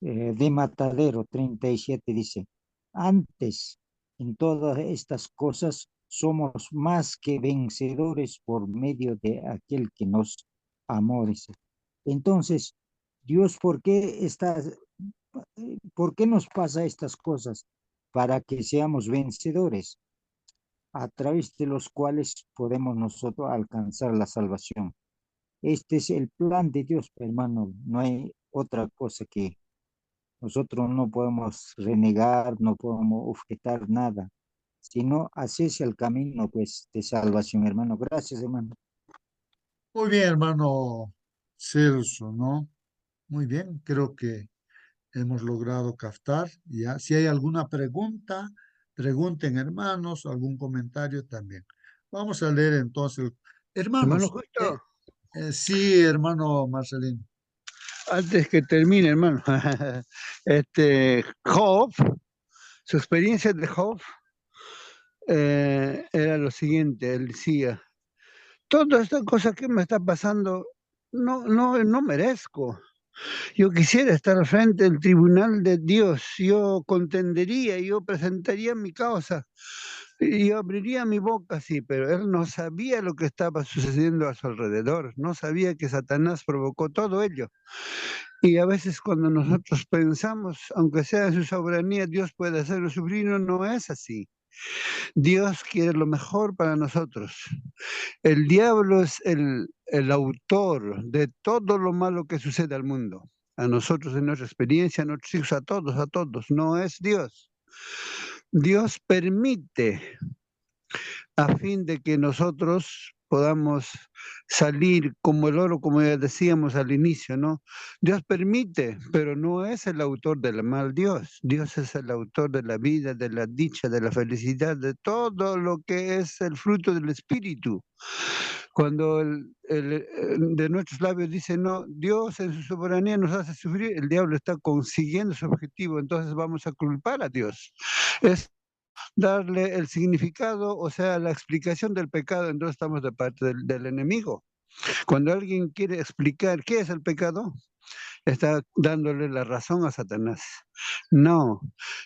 de matadero. 37 dice, antes en todas estas cosas somos más que vencedores por medio de aquel que nos amó. Dice. Entonces, Dios, ¿por qué nos pasa estas cosas? Para que seamos vencedores, a través de los cuales podemos nosotros alcanzar la salvación. Este es el plan de Dios, hermano. No hay otra cosa que nosotros no podemos renegar, no podemos objetar nada, sino hacerse el camino, pues, de salvación, hermano. Gracias, hermano. Muy bien, hermano Celso, ¿no? Muy bien, creo que hemos logrado captar. Ya, si hay alguna pregunta, pregunten, hermanos, algún comentario también. Vamos a leer entonces. Hermano Hermanos, Justo, sí, hermano Marcelino. antes que termine, hermano, Job, su experiencia de Job era lo siguiente, él decía, toda esta cosa que me está pasando, no merezco. Yo quisiera estar al frente del tribunal de Dios, yo contendería, yo presentaría mi causa, y yo abriría mi boca, sí, pero él no sabía lo que estaba sucediendo a su alrededor, no sabía que Satanás provocó todo ello. Y a veces cuando nosotros pensamos, aunque sea en su soberanía, Dios puede hacerlo sufrir, no es así. Dios quiere lo mejor para nosotros. El diablo es el autor de todo lo malo que sucede al mundo. A nosotros, en nuestra experiencia, a nuestros hijos, a todos, no es Dios. Dios permite a fin de que nosotros podamos salir como el oro, como ya decíamos al inicio, ¿no? Dios permite, pero no es el autor del mal Dios. Dios es el autor de la vida, de la dicha, de la felicidad, de todo lo que es el fruto del Espíritu. Cuando de nuestros labios dice, no, Dios en su soberanía nos hace sufrir, el diablo está consiguiendo su objetivo, entonces vamos a culpar a Dios. Es darle el significado, o sea, la explicación del pecado, entonces estamos de parte del enemigo. Cuando alguien quiere explicar qué es el pecado, está dándole la razón a Satanás. No,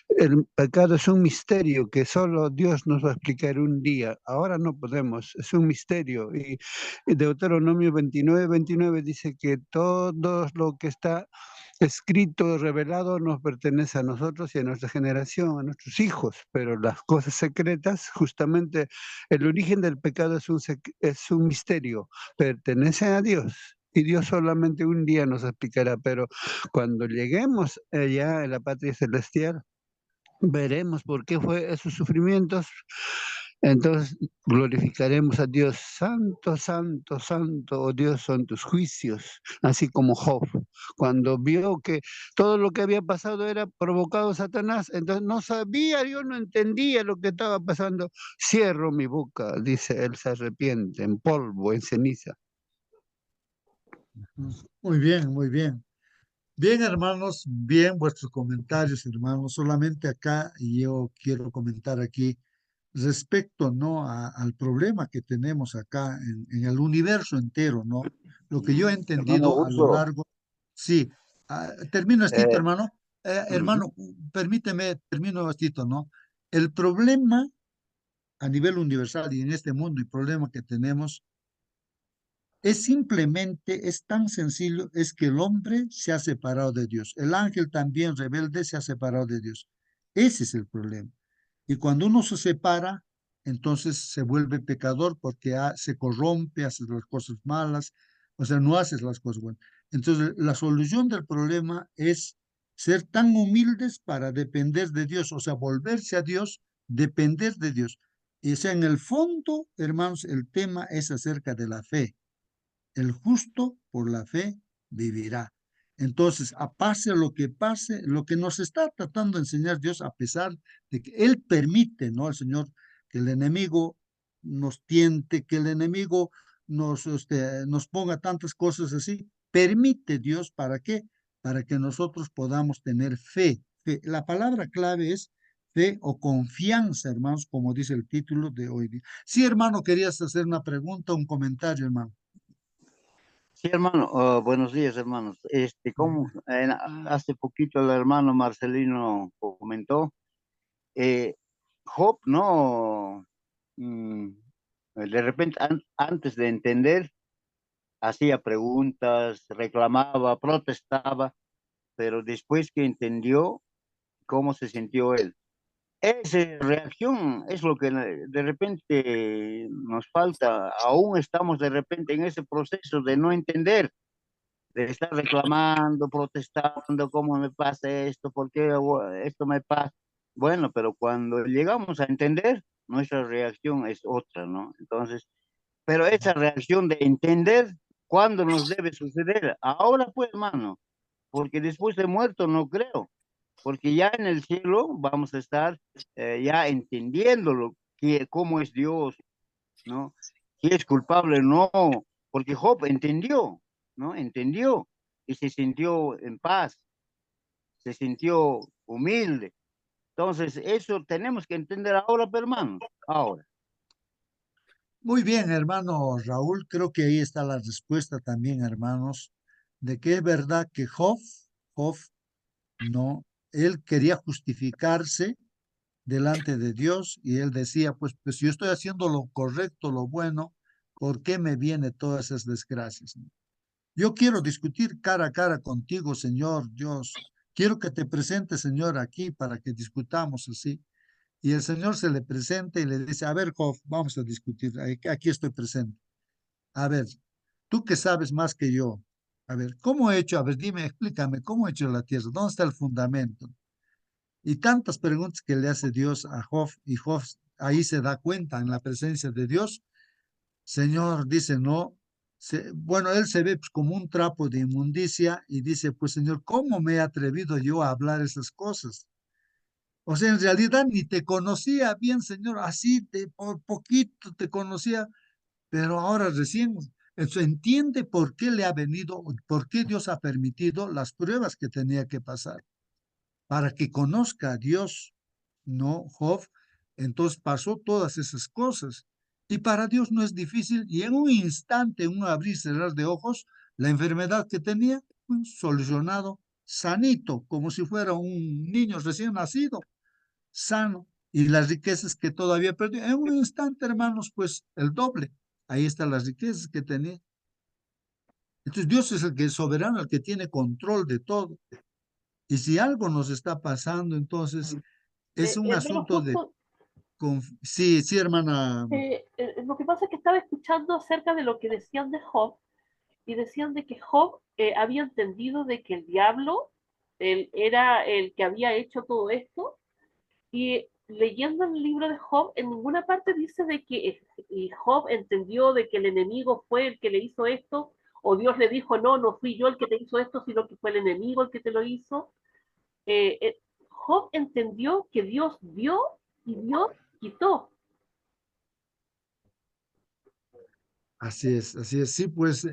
el pecado es un misterio que solo Dios nos va a explicar un día. Ahora no podemos, es un misterio. Y Deuteronomio 29 dice que todo lo que está escrito, revelado, nos pertenece a nosotros y a nuestra generación, a nuestros hijos, pero las cosas secretas, justamente el origen del pecado es un misterio, pertenece a Dios. Y Dios solamente un día nos explicará, pero cuando lleguemos allá en la patria celestial, veremos por qué fue esos sufrimientos. Entonces glorificaremos a Dios. Santo, santo, santo, oh Dios, son tus juicios. Así como Job, cuando vio que todo lo que había pasado era provocado Satanás, entonces no sabía, yo no entendía lo que estaba pasando. Cierro mi boca, dice él, se arrepiente, en polvo, en ceniza. Muy bien, muy bien. Bien, hermanos, bien vuestros comentarios, hermanos. Solamente acá yo quiero comentar aquí respecto, ¿no? Al problema que tenemos acá en el universo entero, ¿no? Lo que yo he Hermano entendido a lo Urso, largo, sí, termino estito, eh, hermano. ujú, Hermano, permíteme, termino estito, ¿no? El problema a nivel universal y en este mundo, el problema que tenemos es simplemente, es tan sencillo, es que el hombre se ha separado de Dios. El ángel también rebelde se ha separado de Dios. Ese es el problema. Y cuando uno se separa, entonces se vuelve pecador porque se corrompe, hace las cosas malas, o sea, no haces las cosas buenas. Entonces, la solución del problema es ser tan humildes para depender de Dios, o sea, volverse a Dios, depender de Dios. Y o sea, en el fondo, hermanos, el tema es acerca de la fe. El justo por la fe vivirá. Entonces, a pase lo que pase, lo que nos está tratando de enseñar Dios, a pesar de que Él permite, ¿no? El Señor, que el enemigo nos tiente, que el enemigo nos ponga tantas cosas así, permite Dios, ¿para qué? Para que nosotros podamos tener fe. La palabra clave es fe o confianza, hermanos, como dice el título de hoy día. Sí, hermano, querías hacer una pregunta, un comentario, hermano. sí, hermano, buenos días, hermanos. Como hace poquito el hermano Marcelino comentó, eh, Job, ¿no? Mm, de repente, antes de entender, hacía preguntas, reclamaba, protestaba, pero después que entendió cómo se sintió él, esa reacción es lo que de repente nos falta. Aún estamos de repente en ese proceso de no entender, de estar reclamando, protestando, ¿cómo me pasa esto? ¿Por qué esto me pasa? Bueno, pero cuando llegamos a entender, nuestra reacción es otra, ¿no? Entonces, pero esa reacción de entender cuándo nos debe suceder, ahora pues, hermano, porque después de muerto no creo, porque ya en el cielo vamos a estar ya entendiendo cómo es Dios, ¿no? Si es culpable o no, porque Job entendió, ¿no? Entendió y se sintió en paz, se sintió humilde. Entonces, eso tenemos que entender ahora, pero hermano, ahora. Muy bien, hermano Raúl, creo que ahí está la respuesta también, hermanos, de que es verdad que Job, no, él quería justificarse delante de Dios y él decía, pues si yo estoy haciendo lo correcto, lo bueno, ¿por qué me vienen todas esas desgracias? Yo quiero discutir cara a cara contigo, Señor Dios. Quiero que te presentes, Señor, aquí para que discutamos así. Y el Señor se le presenta y le dice, a ver, Job, vamos a discutir, aquí estoy presente. A ver, tú que sabes más que yo, a ver, ¿cómo he hecho? A ver, dime, explícame, ¿cómo he hecho la tierra? ¿Dónde está el fundamento? Y tantas preguntas que le hace Dios a Job, y Job ahí se da cuenta en la presencia de Dios. Señor, dice, no, bueno, él se ve pues, como un trapo de inmundicia y dice, pues Señor, ¿cómo me he atrevido yo a hablar esas cosas? O sea, en realidad ni te conocía bien, Señor, así por poquito te conocía, pero ahora recién eso entiende por qué le ha venido, por qué Dios ha permitido las pruebas que tenía que pasar, para que conozca a Dios, ¿no, Job? Entonces pasó todas esas cosas. Y para Dios no es difícil, y en un instante, en un abrir y cerrar de ojos, la enfermedad que tenía, pues, solucionado, sanito, como si fuera un niño recién nacido, sano. Y las riquezas que todavía perdió, en un instante, hermanos, pues el doble. Ahí están las riquezas que tenía. Entonces Dios es el que es soberano, el que tiene control de todo. Y si algo nos está pasando, entonces es un Hermano, asunto de... justo Sí, sí, hermana. lo que pasa es que estaba escuchando acerca de lo que decían de Job y decían de que Job había entendido de que el diablo era el que había hecho todo esto y leyendo el libro de Job en ninguna parte dice de que y Job entendió de que el enemigo fue el que le hizo esto o Dios le dijo no fui yo el que te hizo esto sino que fue el enemigo el que te lo hizo. Job entendió que Dios dio y Dios quitó. Así es, sí, pues,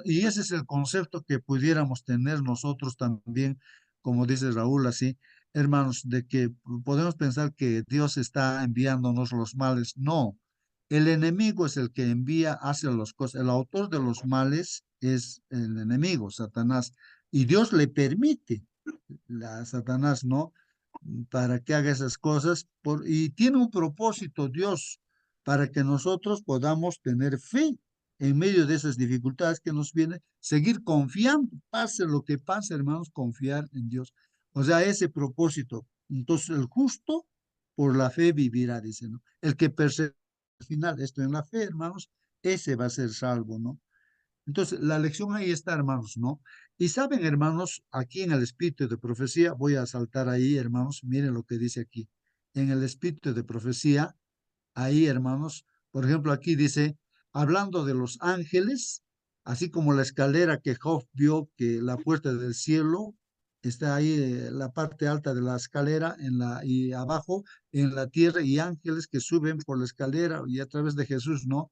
y ese es el concepto que pudiéramos tener nosotros también, como dice Raúl, así, hermanos, de que podemos pensar que Dios está enviándonos los males. No, el enemigo es el que envía hacia los cosas. El autor de los males es el enemigo, Satanás, y Dios le permite a Satanás, ¿no? Para que haga esas cosas, y tiene un propósito Dios para que nosotros podamos tener fe en medio de esas dificultades que nos vienen, seguir confiando, pase lo que pase, hermanos, confiar en Dios. O sea, ese propósito. Entonces, el justo por la fe vivirá, dice, ¿no? El que persevera al final, esto en la fe, hermanos, ese va a ser salvo, ¿no? Entonces, la lección ahí está, hermanos, ¿no? Y saben, hermanos, aquí en el espíritu de profecía, voy a saltar ahí, hermanos, miren lo que dice aquí. En el espíritu de profecía, ahí, hermanos, por ejemplo, aquí dice, hablando de los ángeles, así como la escalera que Job vio, que la puerta del cielo está ahí, la parte alta de la escalera, y abajo en la tierra, y ángeles que suben por la escalera y a través de Jesús, ¿no?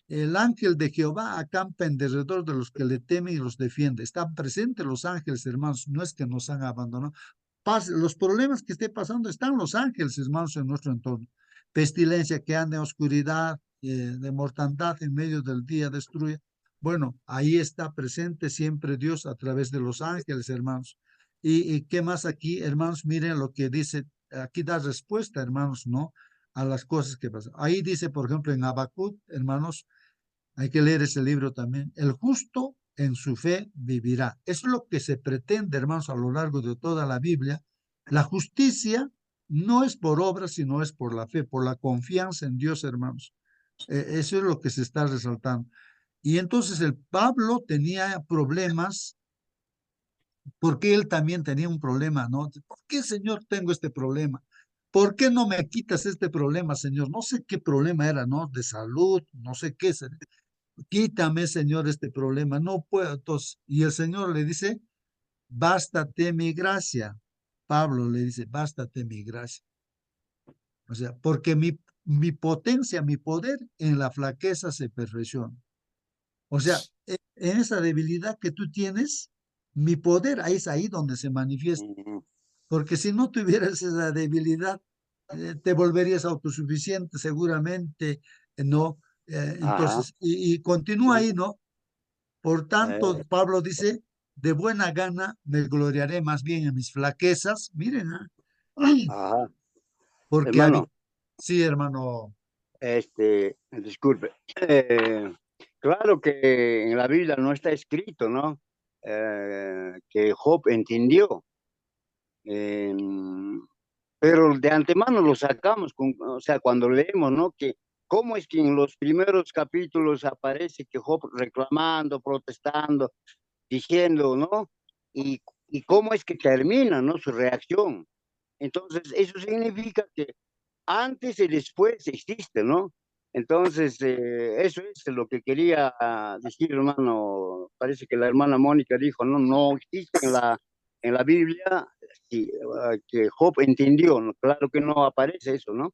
El ángel de Jehová acampa en derredor de los que le temen y los defiende. Están presentes los ángeles, hermanos. No es que nos han abandonado. Los problemas que esté pasando, están los ángeles, hermanos, en nuestro entorno. Pestilencia que anda en oscuridad, de mortandad en medio del día destruye. Bueno, ahí está presente siempre Dios a través de los ángeles, hermanos. ¿Y qué más aquí, hermanos? Miren lo que dice, aquí da respuesta, hermanos, ¿no? A las cosas que pasan. Ahí dice, por ejemplo, en Habacuc, hermanos, hay que leer ese libro también. El justo en su fe vivirá. Es lo que se pretende, hermanos, a lo largo de toda la Biblia. La justicia no es por obras, sino es por la fe, por la confianza en Dios, hermanos. Eso es lo que se está resaltando. Y entonces el Pablo tenía problemas, porque él también tenía un problema, ¿no? ¿Por qué, Señor, tengo este problema? ¿Por qué no me quitas este problema, Señor? No sé qué problema era, ¿no? De salud, no sé qué. Quítame, Señor, este problema. No puedo. Entonces, y el Señor le dice, bástate mi gracia. Pablo le dice, bástate mi gracia. O sea, porque mi potencia, mi poder en la flaqueza se perfecciona. O sea, en esa debilidad que tú tienes, mi poder ahí es ahí donde se manifiesta. Ujú. Porque si no tuvieras esa debilidad, te volverías autosuficiente seguramente, ¿no? Ajá. Entonces, y continúa ahí, ¿no? Por tanto, Eh, Pablo dice, de buena gana me gloriaré más bien en mis flaquezas. Miren, ajá. porque Hermano, sí, hermano. disculpe. Claro que en la Biblia no está escrito, ¿no? Que Job entendió. Em, pero de antemano lo sacamos, o sea, cuando leemos, ¿no? Que cómo es que en los primeros capítulos aparece que Job reclamando, protestando, diciendo, ¿no? Y cómo es que termina, ¿no? Su reacción. Entonces, eso significa que antes y después existe, ¿no? Entonces, eso es lo que quería decir, hermano. Parece que la hermana Mónica dijo, no, no existe en la Biblia sí, que Job entendió, ¿no? Claro que no aparece eso, ¿no?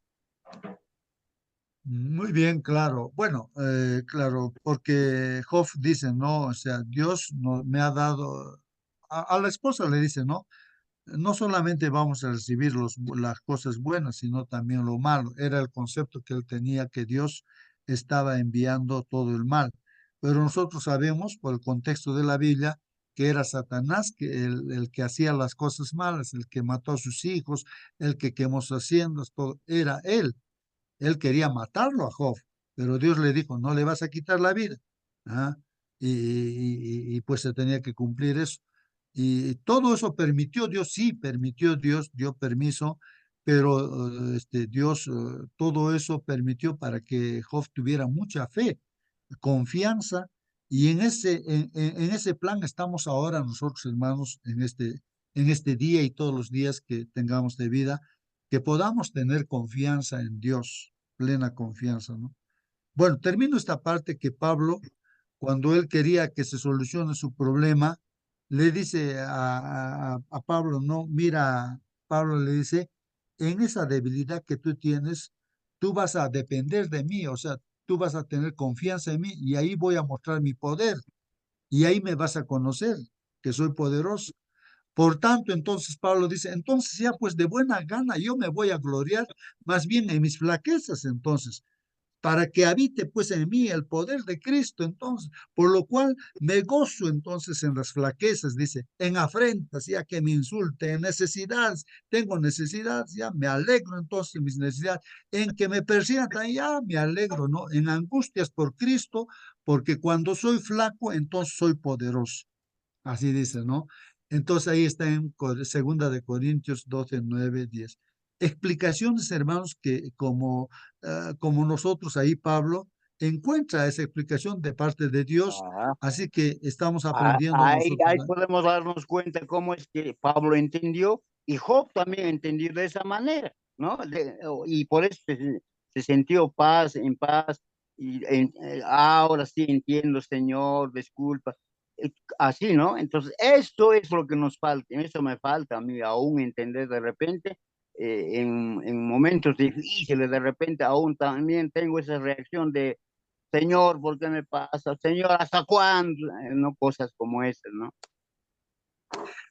Muy bien, claro. Bueno, claro, porque Job dice, no, o sea, Dios no, me ha dado, a la esposa le dice, no, no solamente vamos a recibir las cosas buenas, sino también lo malo. Era el concepto que él tenía, que Dios estaba enviando todo el mal. Pero nosotros sabemos, por el contexto de la Biblia, que era Satanás el que hacía las cosas malas, el que mató a sus hijos, el que quemó sus haciendas, todo, era él. Él quería matarlo a Job, pero Dios le dijo, no le vas a quitar la vida. ¿Ah? Y pues se tenía que cumplir eso. Y todo eso permitió Dios, sí, permitió Dios, dio permiso, pero Dios todo eso permitió para que Job tuviera mucha fe, confianza, y en ese plan estamos ahora nosotros, hermanos, en este día y todos los días que tengamos de vida, que podamos tener confianza en Dios, plena confianza, ¿no? Bueno, termino esta parte que Pablo, cuando él quería que se solucione su problema, le dice a Pablo, no, mira, Pablo le dice, en esa debilidad que tú tienes, tú vas a depender de mí, o sea, tú vas a tener confianza en mí y ahí voy a mostrar mi poder y ahí me vas a conocer que soy poderoso. Por tanto, entonces Pablo dice, entonces ya pues de buena gana yo me voy a gloriar más bien en mis flaquezas entonces, para que habite pues en mí el poder de Cristo entonces, por lo cual me gozo entonces en las flaquezas, dice, en afrentas, ya que me insulte, en necesidades, tengo necesidades, ya me alegro entonces en mis necesidades, en que me persigan, ya me alegro, ¿no? En angustias por Cristo, porque cuando soy flaco, entonces soy poderoso. Así dice, ¿no? Entonces ahí está en segunda de Corintios 12, 9, 10. Explicaciones, hermanos, que como nosotros ahí, Pablo, encuentra esa explicación de parte de Dios, Ajá. así que estamos aprendiendo nosotros. Ahí podemos darnos cuenta cómo es que Pablo entendió y Job también entendió de esa manera, ¿no? Y por eso se sintió en paz, y ahora sí entiendo, Señor, disculpa. Así, ¿no? Entonces, esto es lo que nos falta, eso me falta a mí aún entender de repente, en momentos difíciles, de repente aún también tengo esa reacción de Señor, ¿por qué me pasa? Señor, ¿hasta cuándo? No, cosas como esas, ¿no?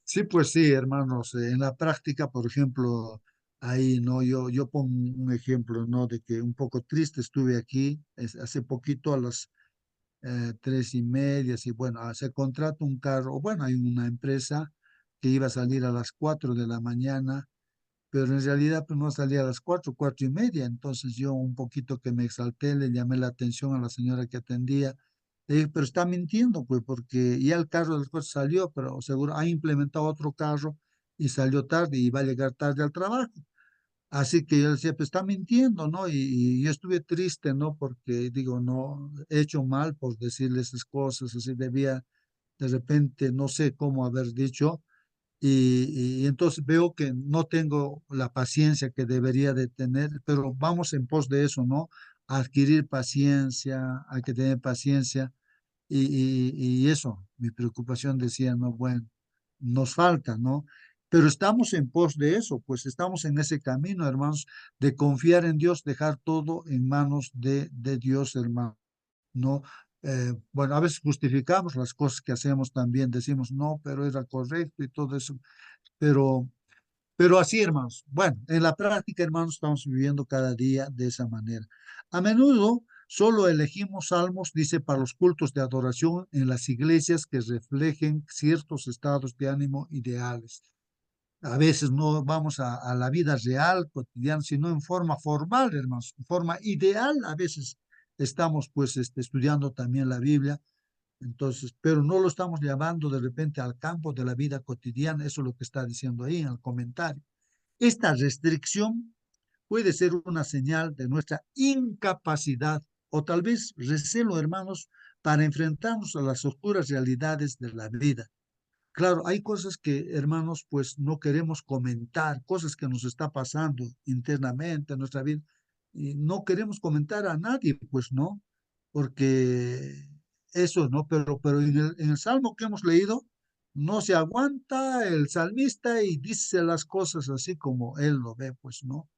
Sí, pues sí, hermanos, en la práctica, por ejemplo, ahí, ¿no? Yo pongo un ejemplo, ¿no? De que un poco triste estuve aquí hace poquito a las 3:30, y bueno, se contrata un carro, bueno, hay una empresa que iba a salir a las 4 de la mañana, pero en realidad pues no salía a las 4, 4:30, entonces yo un poquito que me exalté, le llamé la atención a la señora que atendía, le dije, pero está mintiendo, pues, porque ya el carro después salió, pero seguro ha implementado otro carro y salió tarde y va a llegar tarde al trabajo. Así que yo decía, pues está mintiendo, ¿no? Y yo estuve triste, ¿no? Porque digo, no, he hecho mal por decirle esas cosas, así debía de repente, no sé cómo haber dicho, y entonces veo que no tengo la paciencia que debería de tener, pero vamos en pos de eso, ¿no? Adquirir paciencia, hay que tener paciencia, y eso, mi preocupación decía, no, bueno, nos falta, ¿no? Pero estamos en pos de eso, pues estamos en ese camino, hermanos, de confiar en Dios, dejar todo en manos de Dios, hermano, ¿no? Bueno, a veces justificamos las cosas que hacemos también, decimos, no, pero era correcto y todo eso, pero, pero así, hermanos, bueno, en la práctica, hermanos, estamos viviendo cada día de esa manera. A menudo solo elegimos salmos, dice, para los cultos de adoración en las iglesias que reflejen ciertos estados de ánimo ideales. A veces no vamos a la vida real, cotidiana, sino en forma formal, hermanos, en forma ideal. A veces estamos pues estudiando también la Biblia, entonces, pero no lo estamos llevando de repente al campo de la vida cotidiana. Eso es lo que está diciendo ahí en el comentario. Esta restricción puede ser una señal de nuestra incapacidad o tal vez recelo, hermanos, para enfrentarnos a las oscuras realidades de la vida. Claro, hay cosas que, hermanos, pues no queremos comentar, cosas que nos está pasando internamente en nuestra vida, y no queremos comentar a nadie, pues no, porque eso, ¿no? Pero en el salmo que hemos leído, no se aguanta el salmista y dice las cosas así como él lo ve, pues no.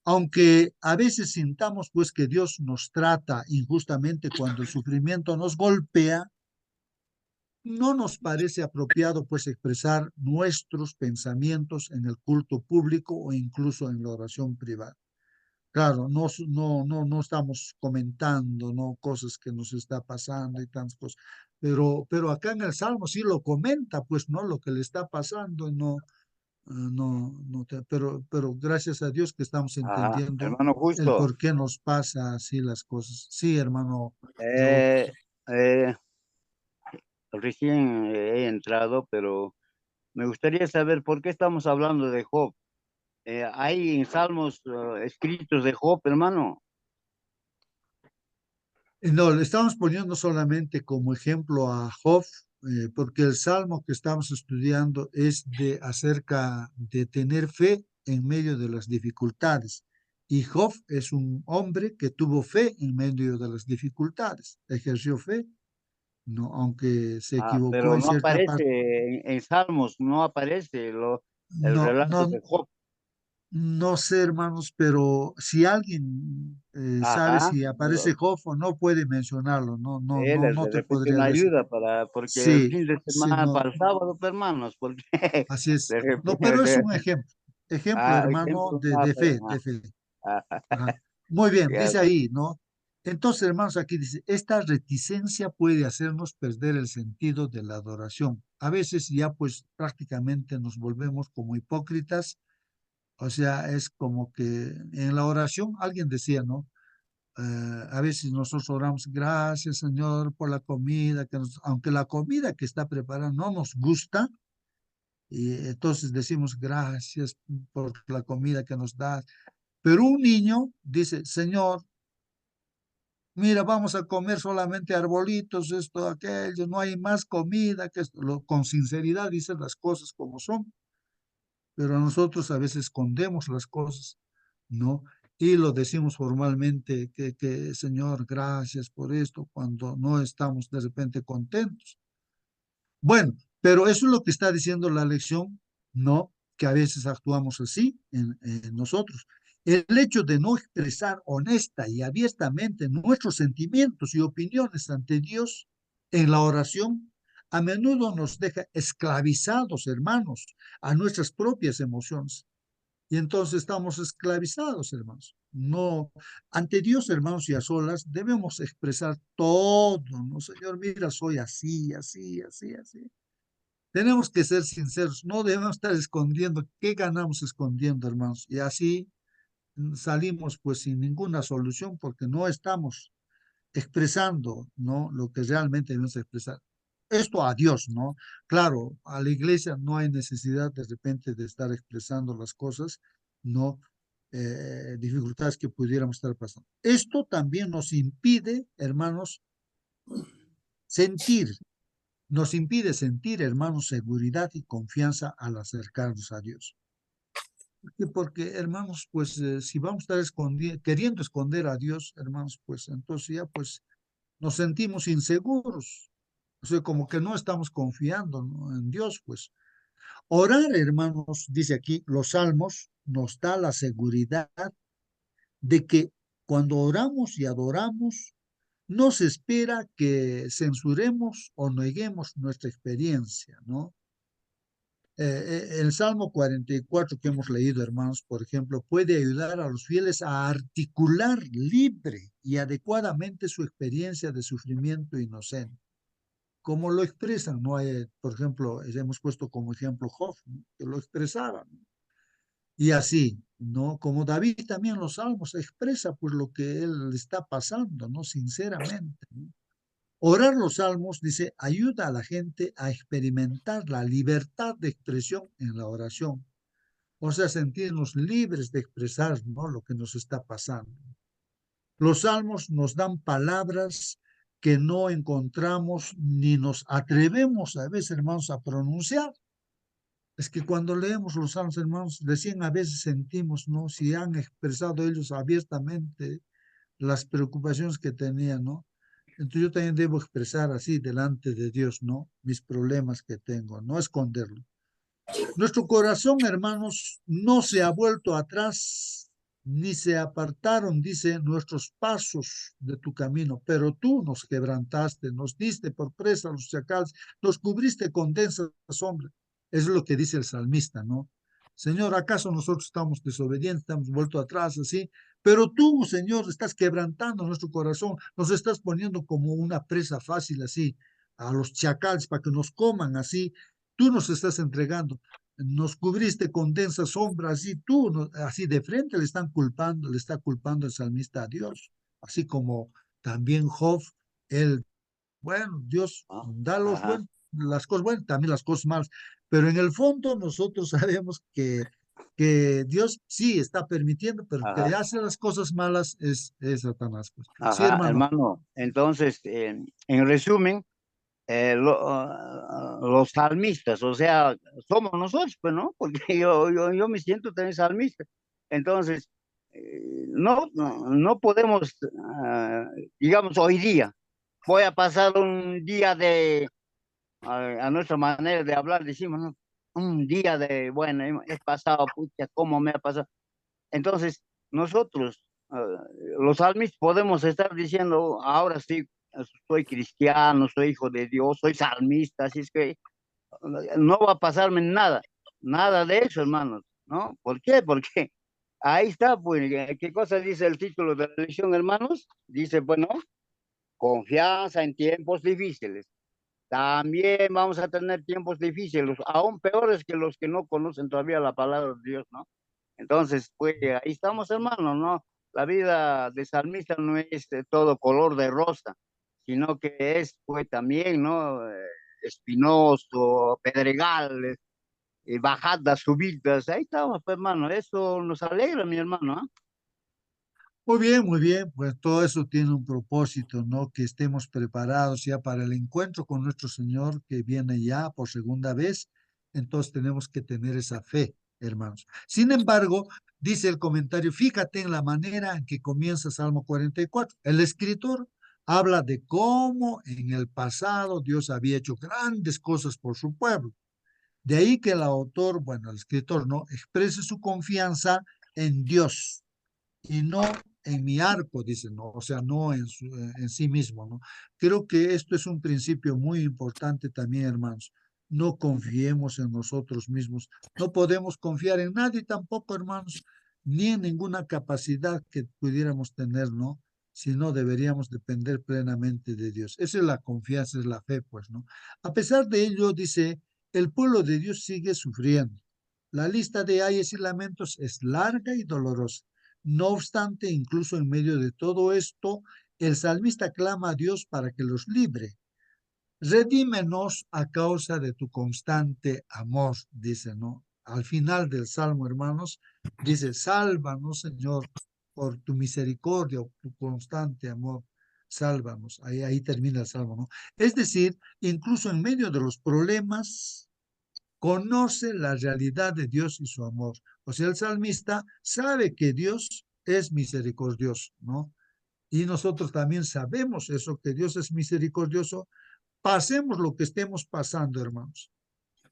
Aunque a veces sintamos, pues, que Dios nos trata injustamente cuando el sufrimiento nos golpea, no nos parece apropiado pues expresar nuestros pensamientos en el culto público o incluso en la oración privada. Claro, no estamos comentando, ¿no? Cosas que nos está pasando y tantas cosas, pero acá en el Salmo sí lo comenta, pues, ¿no? Lo que le está pasando, no, pero gracias a Dios que estamos Ajá, entendiendo hermano el Justo, por qué nos pasa así las cosas. Sí, hermano, yo, eh, eh, recién he entrado, pero me gustaría saber por qué estamos hablando de Job. ¿Hay en Salmos escritos de Job, hermano? no, le estamos poniendo solamente como ejemplo a Job, porque el salmo que estamos estudiando es de acerca de tener fe en medio de las dificultades. Y Job es un hombre que tuvo fe en medio de las dificultades, ejerció fe, no, aunque se Ah, equivocó pero en no cierta aparece parte. en Salmos, no aparece el No, relato no, de Job. no sé, hermanos, pero si alguien sabe Ajá, si aparece Job o no puede mencionarlo, él es no de te repente podría una decir. ayuda porque el Sí, fin de sí, semana, no, para el sábado, pues, hermanos, porque así es. de No, pero es repente, un ejemplo, hermano, ejemplo, nada, de pero, fe, de fe. ajá, Ajá. Muy bien, ya, dice ahí, ¿no? Entonces, hermanos, aquí dice, esta reticencia puede hacernos perder el sentido de la adoración. A veces ya pues prácticamente nos volvemos como hipócritas, o sea, es como que en la oración alguien decía, ¿no? A veces nosotros oramos, gracias Señor por la comida, aunque la comida que está preparada no nos gusta, y entonces decimos gracias por la comida que nos das. Pero un niño dice, Señor, mira, vamos a comer solamente arbolitos, esto, aquello, no hay más comida que esto. Con sinceridad dicen las cosas como son, pero nosotros a veces escondemos las cosas, ¿no? Y lo decimos formalmente que Señor, gracias por esto, cuando no estamos de repente contentos. Bueno, pero eso es lo que está diciendo la lección, ¿no? Que a veces actuamos así en nosotros. El hecho de no expresar honesta y abiertamente nuestros sentimientos y opiniones ante Dios en la oración a menudo nos deja esclavizados, hermanos, a nuestras propias emociones. Y entonces estamos esclavizados, hermanos. No, ante Dios, hermanos, y a solas, debemos expresar todo, ¿no? Señor, mira, soy así, así, así, así. Tenemos que ser sinceros, no debemos estar escondiendo. ¿Qué ganamos escondiendo, hermanos? Y así salimos pues sin ninguna solución porque no estamos expresando, ¿no? Lo que realmente debemos expresar. Esto a Dios, ¿no? Claro, a la iglesia no hay necesidad de repente de estar expresando las cosas, ¿no? dificultades que pudiéramos estar pasando. Esto también nos impide, hermanos, nos impide sentir, hermanos, seguridad y confianza al acercarnos a Dios. Porque, hermanos, pues si vamos a estar queriendo esconder a Dios, hermanos, pues entonces ya pues nos sentimos inseguros. O sea, como que no estamos confiando, ¿no?, en Dios, pues. Orar, hermanos, dice aquí, los salmos nos da la seguridad de que cuando oramos y adoramos, no se espera que censuremos o neguemos nuestra experiencia, ¿no? El Salmo 44 que hemos leído, hermanos, por ejemplo, puede ayudar a los fieles a articular libre y adecuadamente su experiencia de sufrimiento inocente, como lo expresan, ¿no? Por ejemplo, hemos puesto como ejemplo Job, ¿no?, que lo expresaba, ¿no? Y así, ¿no? Como David también en los salmos expresa pues lo que él está pasando, ¿no? Sinceramente, ¿no? Orar los salmos, dice, ayuda a la gente a experimentar la libertad de expresión en la oración. O sea, sentirnos libres de expresar, ¿no?, lo que nos está pasando. Los salmos nos dan palabras que no encontramos ni nos atrevemos a veces, hermanos, a pronunciar. Es que cuando leemos los salmos, hermanos, recién a veces sentimos, ¿no?, si han expresado ellos abiertamente las preocupaciones que tenían, ¿no? Entonces yo también debo expresar así delante de Dios, ¿no?, mis problemas que tengo, no esconderlo. Nuestro corazón, hermanos, no se ha vuelto atrás, ni se apartaron, dice, nuestros pasos de tu camino, pero tú nos quebrantaste, nos diste por presa a los chacales, nos cubriste con densa sombra. Es lo que dice el salmista, ¿no? Señor, ¿acaso nosotros estamos desobedientes, estamos vuelto atrás así? Pero tú, Señor, estás quebrantando nuestro corazón, nos estás poniendo como una presa fácil así a los chacales para que nos coman así. Tú nos estás entregando, nos cubriste con densa sombra, así tú, así de frente le está culpando el salmista a Dios, así como también Job, él, bueno, Dios da las cosas buenas, también las cosas malas, pero en el fondo nosotros sabemos que Dios sí está permitiendo, pero el que hace las cosas malas es Satanás, pues. Sí, hermano. Hermano, entonces, en resumen, los salmistas, o sea, somos nosotros, pues, ¿no? Porque yo me siento también salmista. Entonces, no podemos, digamos, hoy día, voy a pasar un día a nuestra manera de hablar, decimos, ¿no?, un día de, bueno, he pasado, pucha, ¿cómo me ha pasado? Entonces, nosotros, los salmistas, podemos estar diciendo, ahora sí, soy cristiano, soy hijo de Dios, soy salmista, así es que no va a pasarme nada, nada de eso, hermanos, ¿no? ¿Por qué? Porque ahí está, pues, ¿qué cosa dice el título de la lección, hermanos? Dice, bueno, confianza en tiempos difíciles. También vamos a tener tiempos difíciles, aún peores que los que no conocen todavía la palabra de Dios, ¿no? Entonces, pues ahí estamos, hermanos, ¿no? La vida de salmista no es todo color de rosa, sino que es, pues, también, ¿no? Espinoso, pedregales, bajadas, subidas. Ahí estamos, pues, hermano. Eso nos alegra, mi hermano, ¿ah? Muy bien, pues todo eso tiene un propósito, ¿no? Que estemos preparados ya para el encuentro con nuestro Señor que viene ya por segunda vez. Entonces tenemos que tener esa fe, hermanos. Sin embargo, dice el comentario, fíjate en la manera en que comienza Salmo 44. El escritor habla de cómo en el pasado Dios había hecho grandes cosas por su pueblo. De ahí que el autor, bueno, el escritor, ¿no?, exprese su confianza en Dios y no en mi arco, dice, ¿no? O sea, no en sí mismo, ¿no? Creo que esto es un principio muy importante también, hermanos. No confiemos en nosotros mismos. No podemos confiar en nadie tampoco, hermanos, ni en ninguna capacidad que pudiéramos tener, ¿no? Sino deberíamos depender plenamente de Dios. Esa es la confianza, es la fe, pues, ¿no? A pesar de ello, dice, el pueblo de Dios sigue sufriendo. La lista de ayes y lamentos es larga y dolorosa. No obstante, incluso en medio de todo esto, el salmista clama a Dios para que los libre. Redímenos a causa de tu constante amor, dice, ¿no? al final del Salmo, hermanos, dice, sálvanos, Señor, por tu misericordia, tu constante amor, sálvanos. Ahí termina el Salmo, ¿no? Es decir, incluso en medio de los problemas, conoce la realidad de Dios y su amor. O sea, el salmista sabe que Dios es misericordioso, ¿no? Y nosotros también sabemos eso, que Dios es misericordioso. Pasemos lo que estemos pasando, hermanos,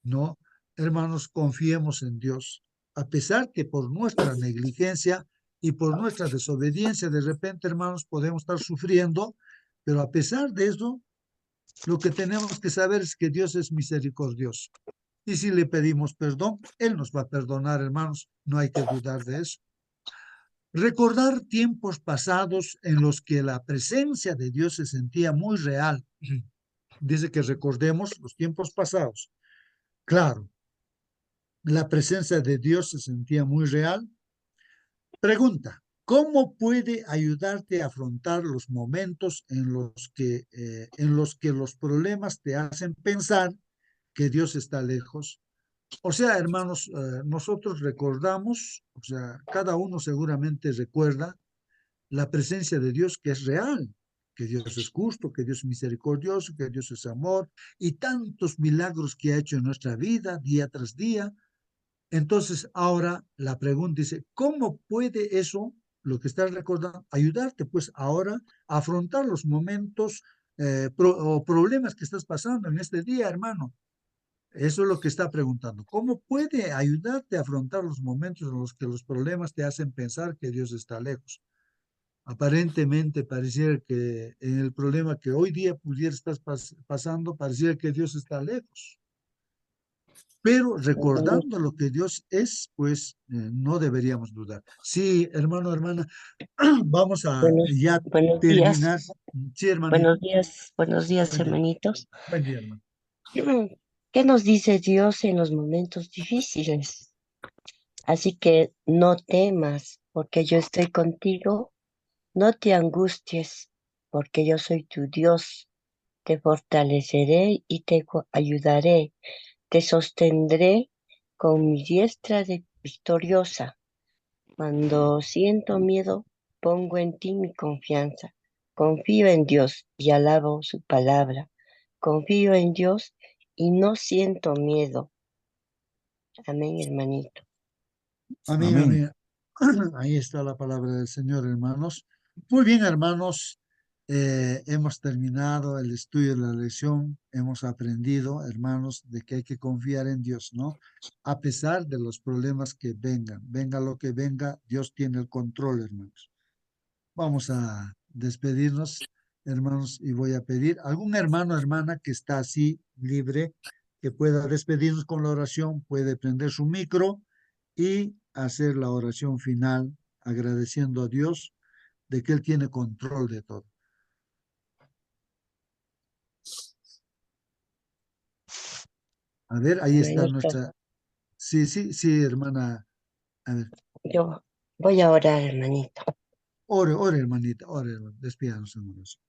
¿no? Hermanos, confiemos en Dios. A pesar que por nuestra negligencia y por nuestra desobediencia, de repente, hermanos, podemos estar sufriendo, pero a pesar de eso, lo que tenemos que saber es que Dios es misericordioso. Y si le pedimos perdón, Él nos va a perdonar, hermanos. No hay que dudar de eso. Recordar tiempos pasados en los que la presencia de Dios se sentía muy real. Dice que recordemos los tiempos pasados. Claro, la presencia de Dios se sentía muy real. Pregunta, ¿cómo puede ayudarte a afrontar los momentos en los que los problemas te hacen pensar que Dios está lejos? O sea, hermanos, nosotros recordamos, o sea, cada uno seguramente recuerda la presencia de Dios que es real, que Dios es justo, que Dios es misericordioso, que Dios es amor y tantos milagros que ha hecho en nuestra vida día tras día. Entonces, ahora la pregunta dice, ¿cómo puede eso, lo que estás recordando, ayudarte pues ahora a afrontar los momentos o problemas que estás pasando en este día, hermano? Eso es lo que está preguntando. ¿Cómo puede ayudarte a afrontar los momentos en los que los problemas te hacen pensar que Dios está lejos? Aparentemente pareciera que en el problema que hoy día pudiera estar pasando, pareciera que Dios está lejos. Pero recordando lo que Dios es, pues no deberíamos dudar. Sí, hermano, hermana, vamos a ya Buenos días, terminar. Sí, hermanito. buenos días, Buen día. hermanitos. Buen día, hermano. ¿Qué nos dice Dios en los momentos difíciles? Así que no temas, porque yo estoy contigo. No te angusties, porque yo soy tu Dios. Te fortaleceré y te ayudaré. Te sostendré con mi diestra victoriosa. Cuando siento miedo, pongo en ti mi confianza. Confío en Dios y alabo su palabra. Confío en Dios y no siento miedo. Amén, hermanito. Amén, amén. Ahí está la palabra del Señor, hermanos. Muy bien, hermanos. Hemos terminado el estudio de la lección. Hemos aprendido, hermanos, de que hay que confiar en Dios, ¿no? A pesar de los problemas que vengan. Venga lo que venga, Dios tiene el control, hermanos. Vamos a despedirnos, hermanos, y voy a pedir algún hermano o hermana que está así libre, que pueda despedirnos con la oración, puede prender su micro y hacer la oración final, agradeciendo a Dios de que Él tiene control de todo. A ver, ahí está Hermanito, nuestra... Sí, sí, sí, hermana. A ver, yo voy a orar, hermanito. ore, ore, hermanita, ore, despídanos en oración.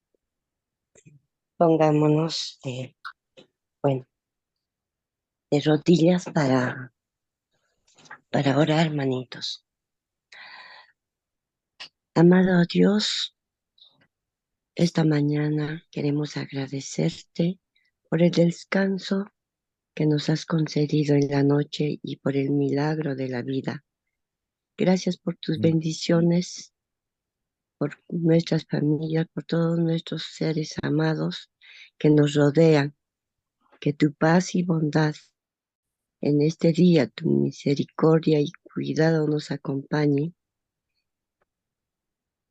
Pongámonos, bueno, de rodillas para orar, hermanitos. Amado Dios, esta mañana queremos agradecerte por el descanso que nos has concedido en la noche y por el milagro de la vida. Gracias por tus bendiciones, por nuestras familias, por todos nuestros seres amados que nos rodean. Que tu paz y bondad en este día, tu misericordia y cuidado nos acompañe.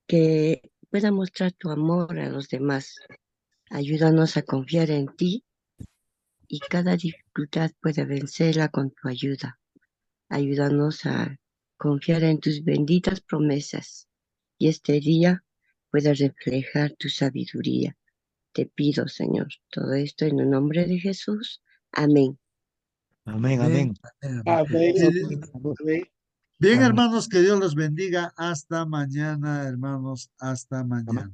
Que pueda mostrar tu amor a los demás. Ayúdanos a confiar en ti y cada dificultad pueda vencerla con tu ayuda. Ayúdanos a confiar en tus benditas promesas y este día pueda reflejar tu sabiduría. Te pido, Señor, todo esto en el nombre de Jesús. Amén. Amén, Amén, amén. amén, amén. Amén. Bien, Amén. hermanos, que Dios los bendiga. Hasta mañana, hermanos. Hasta mañana.